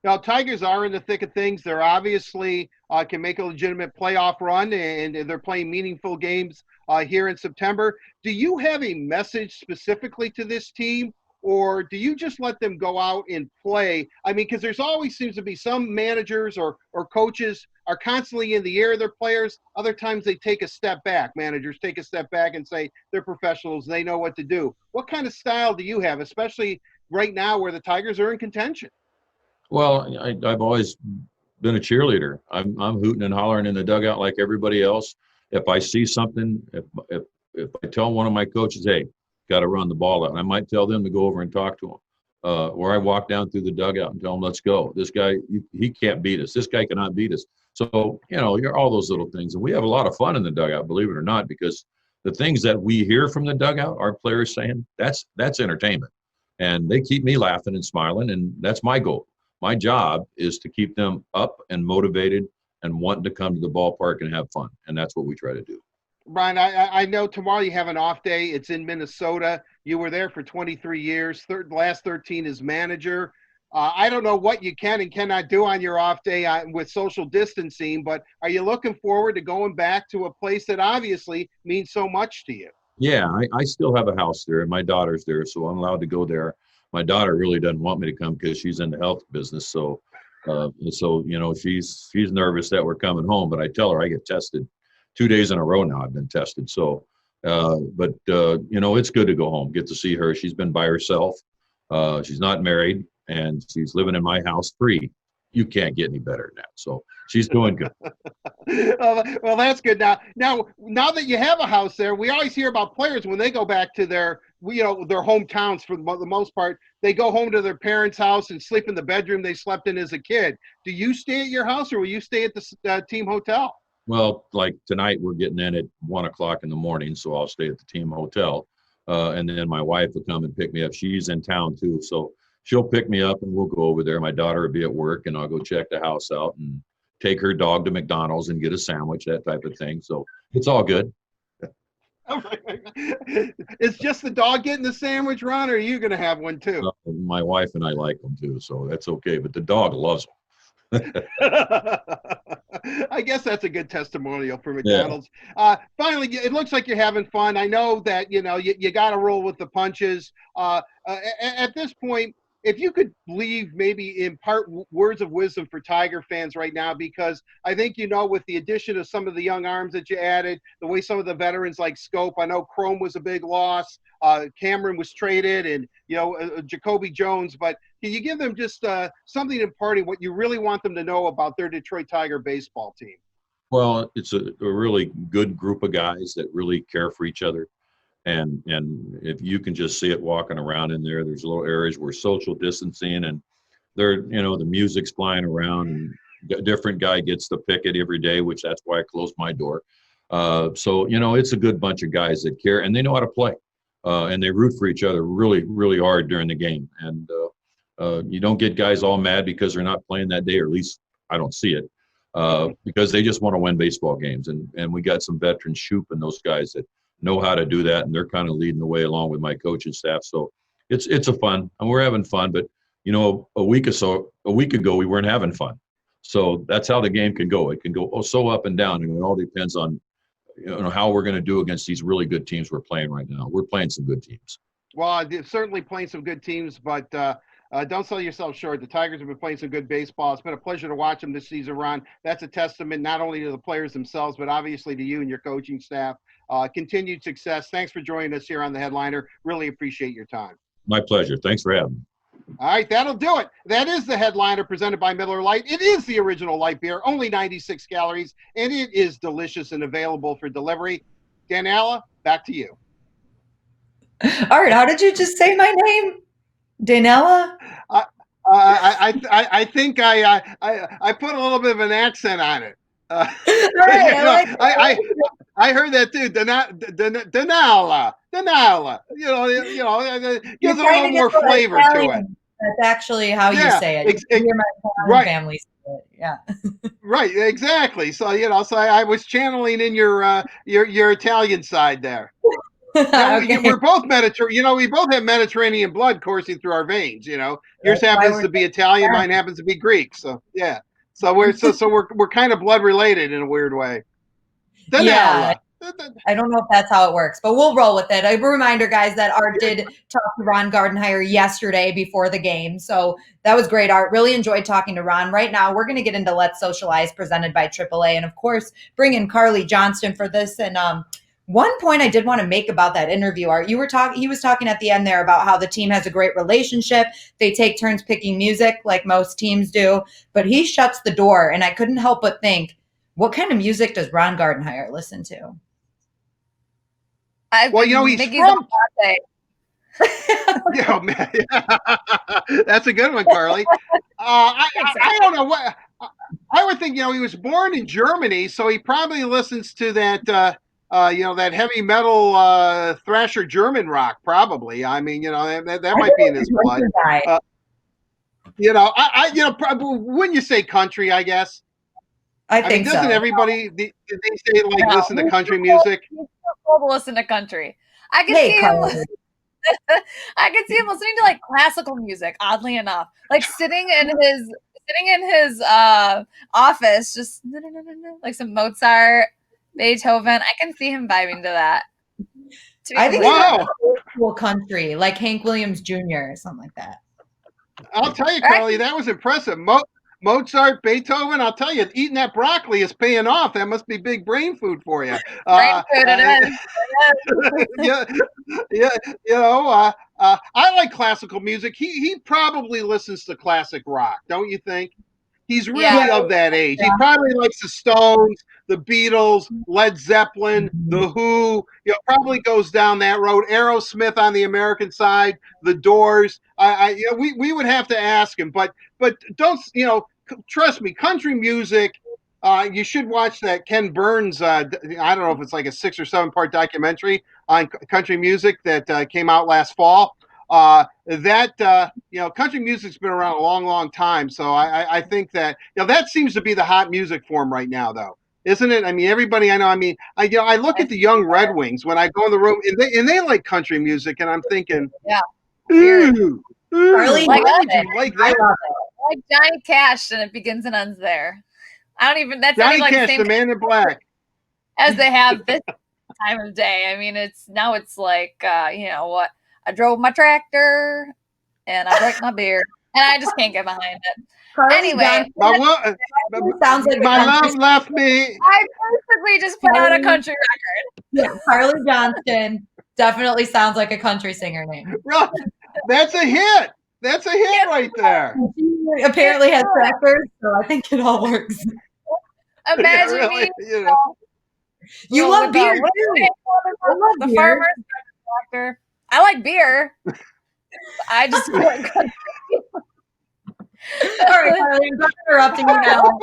Now, Tigers are in the thick of things. They're obviously can make a legitimate playoff run, and they're playing meaningful games here in September. Do you have a message specifically to this team, or do you just let them go out and play? I mean, because there's always seems to be some managers or coaches are constantly in the ear of their players. Other times they take a step back. Managers take a step back and say they're professionals. They know what to do. What kind of style do you have, especially right now where the Tigers are in contention? Well, I've always been a cheerleader. I'm hooting and hollering in the dugout like everybody else. If I see something, if I tell one of my coaches, hey, got to run the ball out, and I might tell them to go over and talk to him. Or I walk down through the dugout and tell him, let's go. This guy, he can't beat us. This guy cannot beat us. So, you're all those little things. And we have a lot of fun in the dugout, believe it or not, because the things that we hear from the dugout, our players saying, that's entertainment. And they keep me laughing and smiling, and that's my goal. My job is to keep them up and motivated and wanting to come to the ballpark and have fun. And that's what we try to do. Brian, I know tomorrow you have an off day. It's in Minnesota. You were there for 23 years. Last 13 as manager. I don't know what you can and cannot do on your off day with social distancing, but are you looking forward to going back to a place that obviously means so much to you? Yeah, I still have a house there, and my daughter's there, so I'm allowed to go there. My daughter really doesn't want me to come because she's in the health business. So she's nervous that we're coming home, but I tell her I get tested 2 days in a row now. I've been tested. So, it's good to go home, get to see her. She's been by herself. She's not married, and she's living in my house free. You can't get any better than that. So she's doing good. Well, that's good. Now that you have a house there, we always hear about players when they go back to their hometowns for the most part. They go home to their parents' house and sleep in the bedroom they slept in as a kid. Do you stay at your house, or will you stay at the team hotel? Well, like tonight, we're getting in at 1:00 in the morning, so I'll stay at the team hotel. And then my wife will come and pick me up. She's in town too, so she'll pick me up and we'll go over there. My daughter will be at work, and I'll go check the house out and take her dog to McDonald's and get a sandwich, that type of thing. So it's all good. It's just the dog getting the sandwich, Ron, or are you going to have one too? My wife and I like them too, so that's okay. But the dog loves them. I guess that's a good testimonial for McDonald's. Yeah. Finally, it looks like you're having fun. I know that you got to roll with the punches. At this point, if you could leave maybe impart words of wisdom for Tiger fans right now, because I think, with the addition of some of the young arms that you added, the way some of the veterans like Scope, I know Chrome was a big loss, Cameron was traded, and, Jacoby Jones, but can you give them just something imparting what you really want them to know about their Detroit Tiger baseball team? Well, it's a really good group of guys that really care for each other. And if you can just see it walking around in there, there's little areas where social distancing, and the music's flying around, and a different guy gets to pick it every day, which that's why I closed my door. So, it's a good bunch of guys that care, and they know how to play. And they root for each other really, really hard during the game. And you don't get guys all mad because they're not playing that day, or at least I don't see it, because they just want to win baseball games. And we got some veterans, Shoop and those guys that know how to do that, and they're kind of leading the way along with my coaching staff. So it's a fun, and we're having fun. But a week ago we weren't having fun. So that's how the game can go. It can go so up and down, and it all depends on how we're going to do against these really good teams we're playing right now. We're playing some good teams. Well, certainly playing some good teams, but don't sell yourself short. The Tigers have been playing some good baseball. It's been a pleasure to watch them this season, Ron. That's a testament not only to the players themselves, but obviously to you and your coaching staff. Continued success. Thanks for joining us here on The Headliner. Really appreciate your time. My pleasure. Thanks for having me. All right, that'll do it. That is The Headliner, presented by Miller Lite. It is the original light beer, only 96 calories, and it is delicious and available for delivery. Daniella, back to you. Art, how did you just say my name? Daniella? I think I put a little bit of an accent on it. I heard that too. Daniella. Gives a little more flavor to it. That's actually how you say it. You're my right. family say it. Yeah. Right. Exactly. So so I was channeling in your Italian side there. Okay. We're both Mediterranean. We both have Mediterranean blood coursing through our veins. Yours happens to be Italian, mine happens to be Greek. So yeah. So we're kind of blood related in a weird way. Yeah. I don't know if that's how it works, but we'll roll with it. A reminder, guys, that Art did talk to Ron Gardenhire yesterday before the game. So that was great, Art. Really enjoyed talking to Ron. Right now, we're going to get into Let's Socialize, presented by AAA. And of course, bring in Carley Johnston for this. And one point I did want to make about that interview, Art, he was talking at the end there about how the team has a great relationship. They take turns picking music like most teams do, but he shuts the door. And I couldn't help but think, what kind of music does Ron Gardenhire listen to? He's from. Man. That's a good one, Carly. I don't know what. I would think, he was born in Germany, so he probably listens to that, that heavy metal thrasher German rock. Probably. I mean, that might be in his blood. Wouldn't you say country? I guess. I think doesn't everybody they say listen to country music? To listen to country. I can see him. I can see him listening to classical music. Oddly enough, sitting in his office, just like some Mozart, Beethoven. I can see him vibing to that. I think old school country, like Hank Williams Jr. or something like that. I'll tell you, Carly, that was impressive. Mozart, Beethoven, I'll tell you, eating that broccoli is paying off. That must be big brain food for you. Brain food, it is. I like classical music. He probably listens to classic rock, don't you think? He's really of that age. He probably likes the Stones, the Beatles, Led Zeppelin, the Who. Probably goes down that road. Aerosmith on the American side, the Doors. We would have to ask him, but don't trust me. Country music. You should watch that Ken Burns. I don't know if it's like a 6 or 7 part documentary on country music that came out last fall. Country music's been around a long, long time. So I think that, that seems to be the hot music form right now, though, isn't it? I mean, everybody I know, I look at the young Red Wings when I go in the room and they like country music, and I'm thinking, ooh, Carly, like that? Like Johnny Cash, and it begins and ends there. I don't even, that's Johnny not Cash, the same the Man in Black, as they have this time of day. I mean, it's like, what? I drove my tractor and I break my beer, and I just can't get behind it. Carley Anyway, Johnston sounds like my a country. love left me. I basically just put out a country record. Yeah, Carley Johnston definitely sounds like a country singer name. Right. That's a hit. That's a hit right there. She apparently has crackers, so I think it all works. Imagine Yeah, really, me. you know. You love beer too. I love The beer. farmer's doctor. I like beer. I just want country. All right, Carly, I'm done interrupting you now. All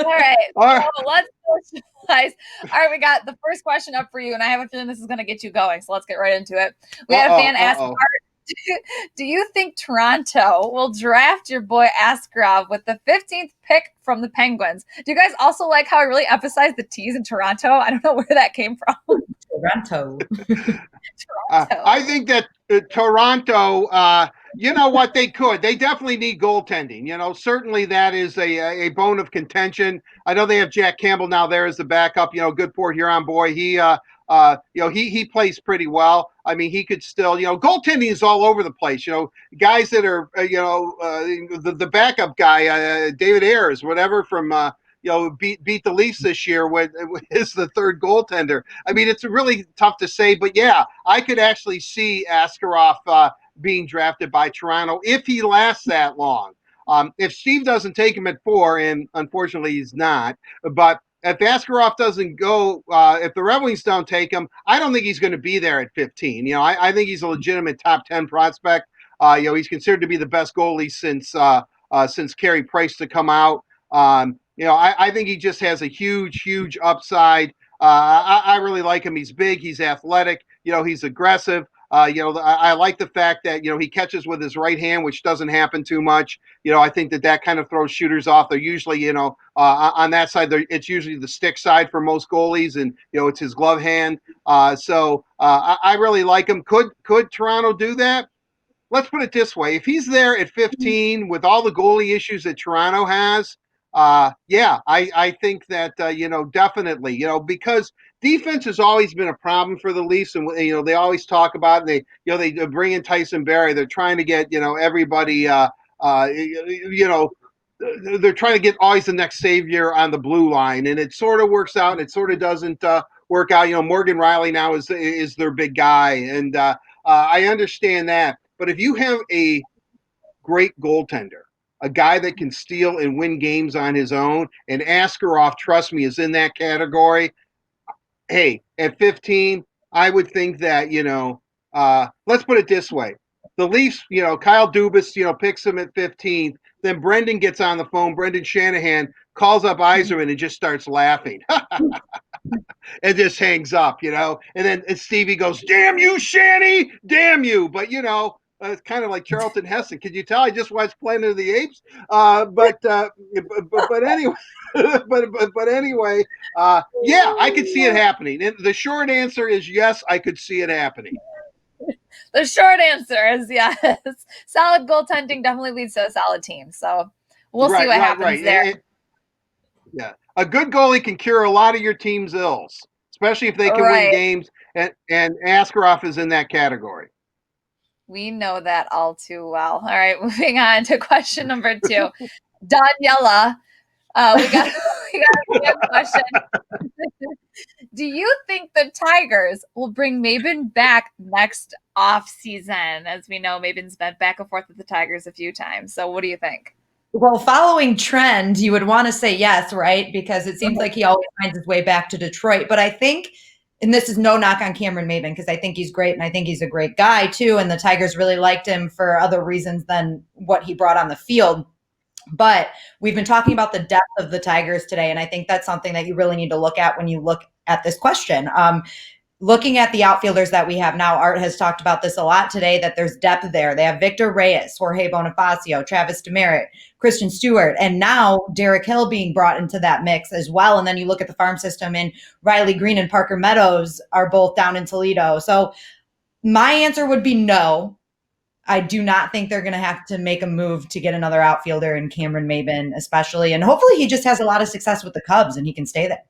right. All right. So let's socialize. All right, we got the first question up for you, and I have a feeling this is going to get you going. So let's get right into it. We had a fan ask, do you think Toronto will draft your boy Askarov with the 15th pick from the Penguins? Do you guys also like how I really emphasized the T's in Toronto? I don't know where that came from. Toronto. I think that Toronto, you know what, they could. They definitely need goaltending. You know, certainly that is a bone of contention. I know they have Jack Campbell now there as the backup. You know, good Port Huron boy. He, you know, he plays pretty well. I mean, he could still, you know, goaltending is all over the place. You know, guys that are, you know, the backup guy, David Ayers, whatever from. You know, beat the Leafs this year with is the third goaltender. I mean, it's really tough to say, but yeah, I could actually see Askarov being drafted by Toronto if he lasts that long. If Steve doesn't take him at 4, and unfortunately he's not, but if Askarov doesn't go, if the Red Wings don't take him, I don't think he's going to be there at 15. You know, I think he's a legitimate top 10 prospect. You know, he's considered to be the best goalie since Carey Price to come out. You know, I think he just has a huge upside. I really like him. He's big. He's athletic. You know, he's aggressive. You know, I like the fact that, you know, he catches with his right hand, which doesn't happen too much. You know, I think that kind of throws shooters off. They're usually, you know, on that side, it's usually the stick side for most goalies, and, you know, it's his glove hand. So I really like him. Could Toronto do that? Let's put it this way. If he's there at 15 with all the goalie issues that Toronto has, yeah, I think that, you know, definitely, you know, because defense has always been a problem for the Leafs, and, you know, they always talk about it. They bring in Tyson Barrie. They're trying to get, you know, everybody, you know, they're trying to get always the next savior on the blue line, and it sort of works out and it sort of doesn't work out. You know, Morgan Riley now is their big guy, and I understand that. But if you have a great goaltender, a guy that can steal and win games on his own, and Askarov, trust me, is in that category. Hey, at 15, I would think that, you know, let's put it this way. The Leafs, you know, Kyle Dubas, you know, picks him at 15. Then Brendan gets on the phone. Brendan Shanahan calls up Yzerman and just starts laughing. And just hangs up, you know. And then Stevie goes, "Damn you, Shanny! Damn you!" But, you know, it's kind of like Charlton Heston. Could you tell I just watched Planet of the Apes? But anyway, but anyway, yeah, I could see it happening. And the short answer is yes, I could see it happening. The short answer is yes. Solid goaltending definitely leads to a solid team. So we'll see what happens there. Yeah, a good goalie can cure a lot of your team's ills, especially if they can win games. And Askarov is in that category. We know that all too well. All right, moving on to question number 2. Daniella, we got a good question. Do you think the Tigers will bring Maben back next off season? As we know, Maben's been back and forth with the Tigers a few times. So what do you think? Well, following trend, you would want to say yes, right? Because it seems like he always finds his way back to Detroit. But I think, and this is no knock on Cameron Maben, because I think he's great and I think he's a great guy too. And the Tigers really liked him for other reasons than what he brought on the field. But we've been talking about the depth of the Tigers today. And I think that's something that you really need to look at when you look at this question. Looking at the outfielders that we have now, Art has talked about this a lot today, that there's depth there. They have Victor Reyes, Jorge Bonifacio, Travis Demeritte, Christian Stewart, and now Derek Hill being brought into that mix as well. And then you look at the farm system, and Riley Green and Parker Meadows are both down in Toledo. So my answer would be no. I do not think they're going to have to make a move to get another outfielder in Cameron Maben, especially. And hopefully he just has a lot of success with the Cubs and he can stay there.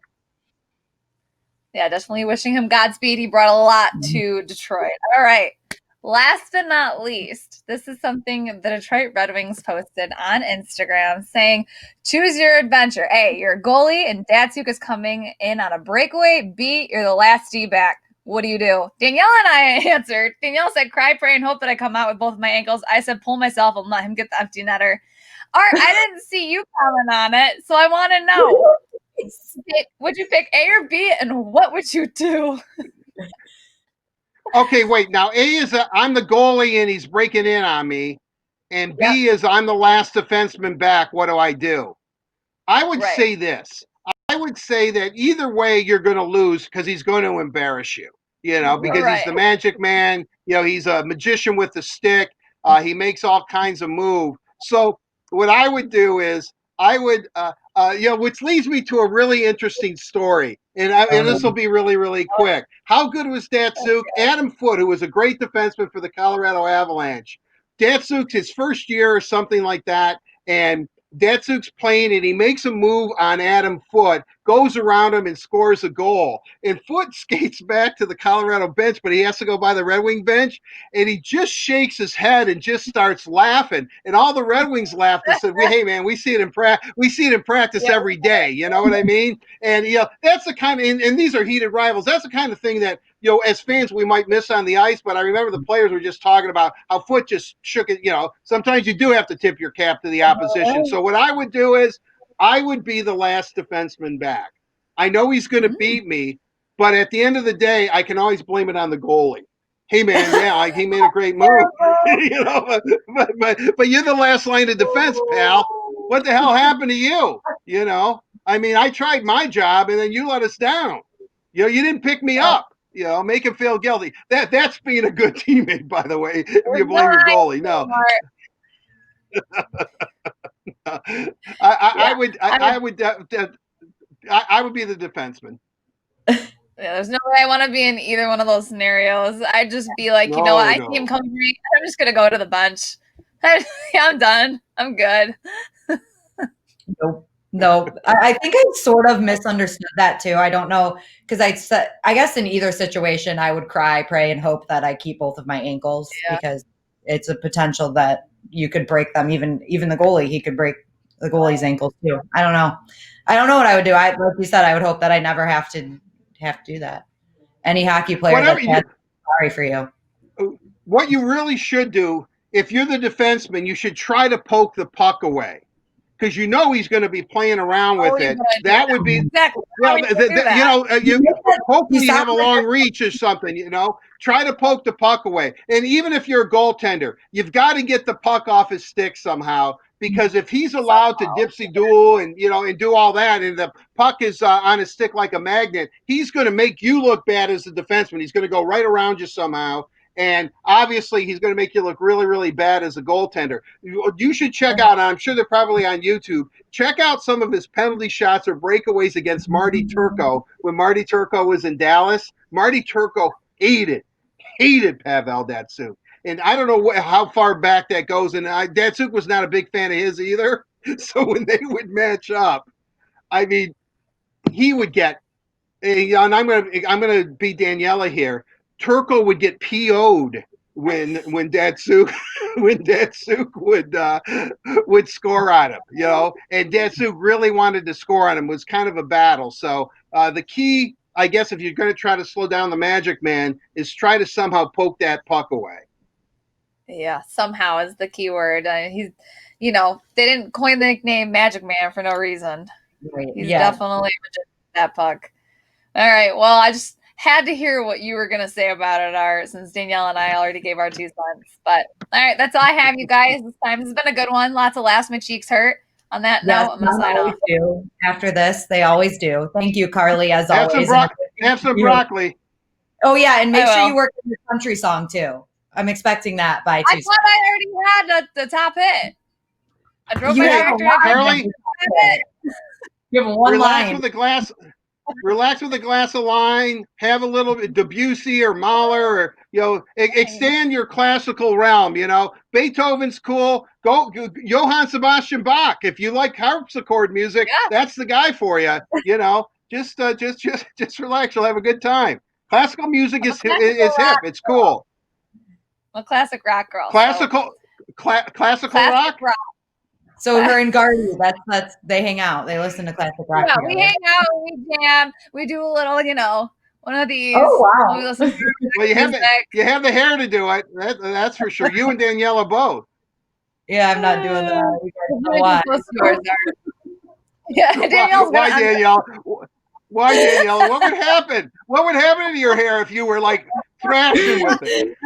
Yeah, definitely wishing him Godspeed. He brought a lot to Detroit. All right. Last but not least, this is something the Detroit Red Wings posted on Instagram saying, choose your adventure. A, you're a goalie and Datsuk is coming in on a breakaway. B, you're the last D-back. What do you do? Danielle and I answered. Danielle said, cry, pray, and hope that I come out with both of my ankles. I said, pull myself and let him get the empty netter. Art, I didn't see you comment on it, so I want to know. Would you pick A or B, and what would you do? Okay, wait. Now A is I'm the goalie and he's breaking in on me, and B is I'm the last defenseman back. What do I do? I would say this. I would say that either way you're going to lose because he's going to embarrass you. Because he's the magic man. He's a magician with the stick. He makes all kinds of moves. So what I would do is I would, which leads me to a really interesting story, and this will be really, really quick. How good was Datsuk? Adam Foote, who was a great defenseman for the Colorado Avalanche. Datsuk's his first year or something like that, and Datsuk's playing, and he makes a move on Adam Foote, goes around him and scores a goal. And Foote skates back to the Colorado bench, but he has to go by the Red Wing bench, and he just shakes his head and just starts laughing. And all the Red Wings laughed and said, "Hey man, we see it in practice every day." You know what I mean? And that's the kind of, and these are heated rivals. That's the kind of thing that as fans, we might miss on the ice, but I remember the players were just talking about how Foote just shook it. Sometimes you do have to tip your cap to the opposition. So what I would do is I would be the last defenseman back. I know he's going to beat me, but at the end of the day, I can always blame it on the goalie. Hey man, he made a great move. But you're the last line of defense, pal. What the hell happened to you? I mean, I tried my job and then you let us down. You didn't pick me up. Make him feel guilty. That's being a good teammate, by the way. If you blame your goalie, no. I would be the defenseman. There's no way I want to be in either one of those scenarios. I'd just be like, you know what? I see him coming for me. I'm just gonna go to the bench. I'm done. I'm good. No, I think I sort of misunderstood that too. I don't know, because I guess in either situation, I would cry, pray, and hope that I keep both of my ankles, because it's a potential that you could break them. Even the goalie, he could break the goalie's ankles too. I don't know what I would do. Like you said, I would hope that I never have to do that. Any hockey player sorry for you. What you really should do, if you're the defenseman, you should try to poke the puck away. Because he's going to be playing around with it. That would be exactly. Hopefully you have a long reach or something. Try to poke the puck away. And even if you're a goaltender, you've got to get the puck off his stick somehow. Because if he's allowed to dipsy duel and do all that, and the puck is on his stick like a magnet, he's going to make you look bad as a defenseman. He's going to go right around you somehow. And obviously, he's going to make you look really, really bad as a goaltender. You should check out, I'm sure they're probably on YouTube, check out some of his penalty shots or breakaways against Marty Turco when Marty Turco was in Dallas. Marty Turco hated Pavel Datsuk. And I don't know how far back that goes. And Datsuk was not a big fan of his either. So when they would match up, I mean, he would get, and I'm going to be Daniela here. Turco would get PO'd when Datsuk would score on him, and Datsuk really wanted to score on him. It was kind of a battle. So the key, I guess, if you're going to try to slow down the Magic Man, is try to somehow poke that puck away. Yeah, somehow is the key word. He's, they didn't coin the nickname Magic Man for no reason. Right. He's definitely that puck. All right. Well, I just had to hear what you were going to say about it, Art, since Danielle and I already gave our 2 cents. But all right, that's all I have, you guys, this time. This has been a good one. Lots of laughs. My cheeks hurt. On that note, I'm going to sign off. Do. After this, they always do. Thank you, Carly, as always. Have some broccoli. Oh, yeah, and make sure you work on your country song, too. I'm expecting that by Tuesday. I thought I already had the top hit. I drove my tractor. Carly, you have one line. Relax with a glass of wine. Have a little Debussy or Mahler, or extend your classical realm. Beethoven's cool. Go Johann Sebastian Bach. If you like harpsichord music, that's the guy for you. Just relax. You'll have a good time. Classical music is hip. It's cool. I'm a classic rock girl. Classical rock. So her and Gardy, that's they hang out. They listen to classic rock. Yeah, together. we hang out, we jam, we do a little, one of these. Oh, wow. We listen to Well, you have the hair to do it. That's for sure. You and Daniella both. Yeah, I'm not doing that. You guys know why. Yeah, Danielle's Why, Danielle? Why, Danielle? What would happen? What would happen to your hair if you were like thrashing with it?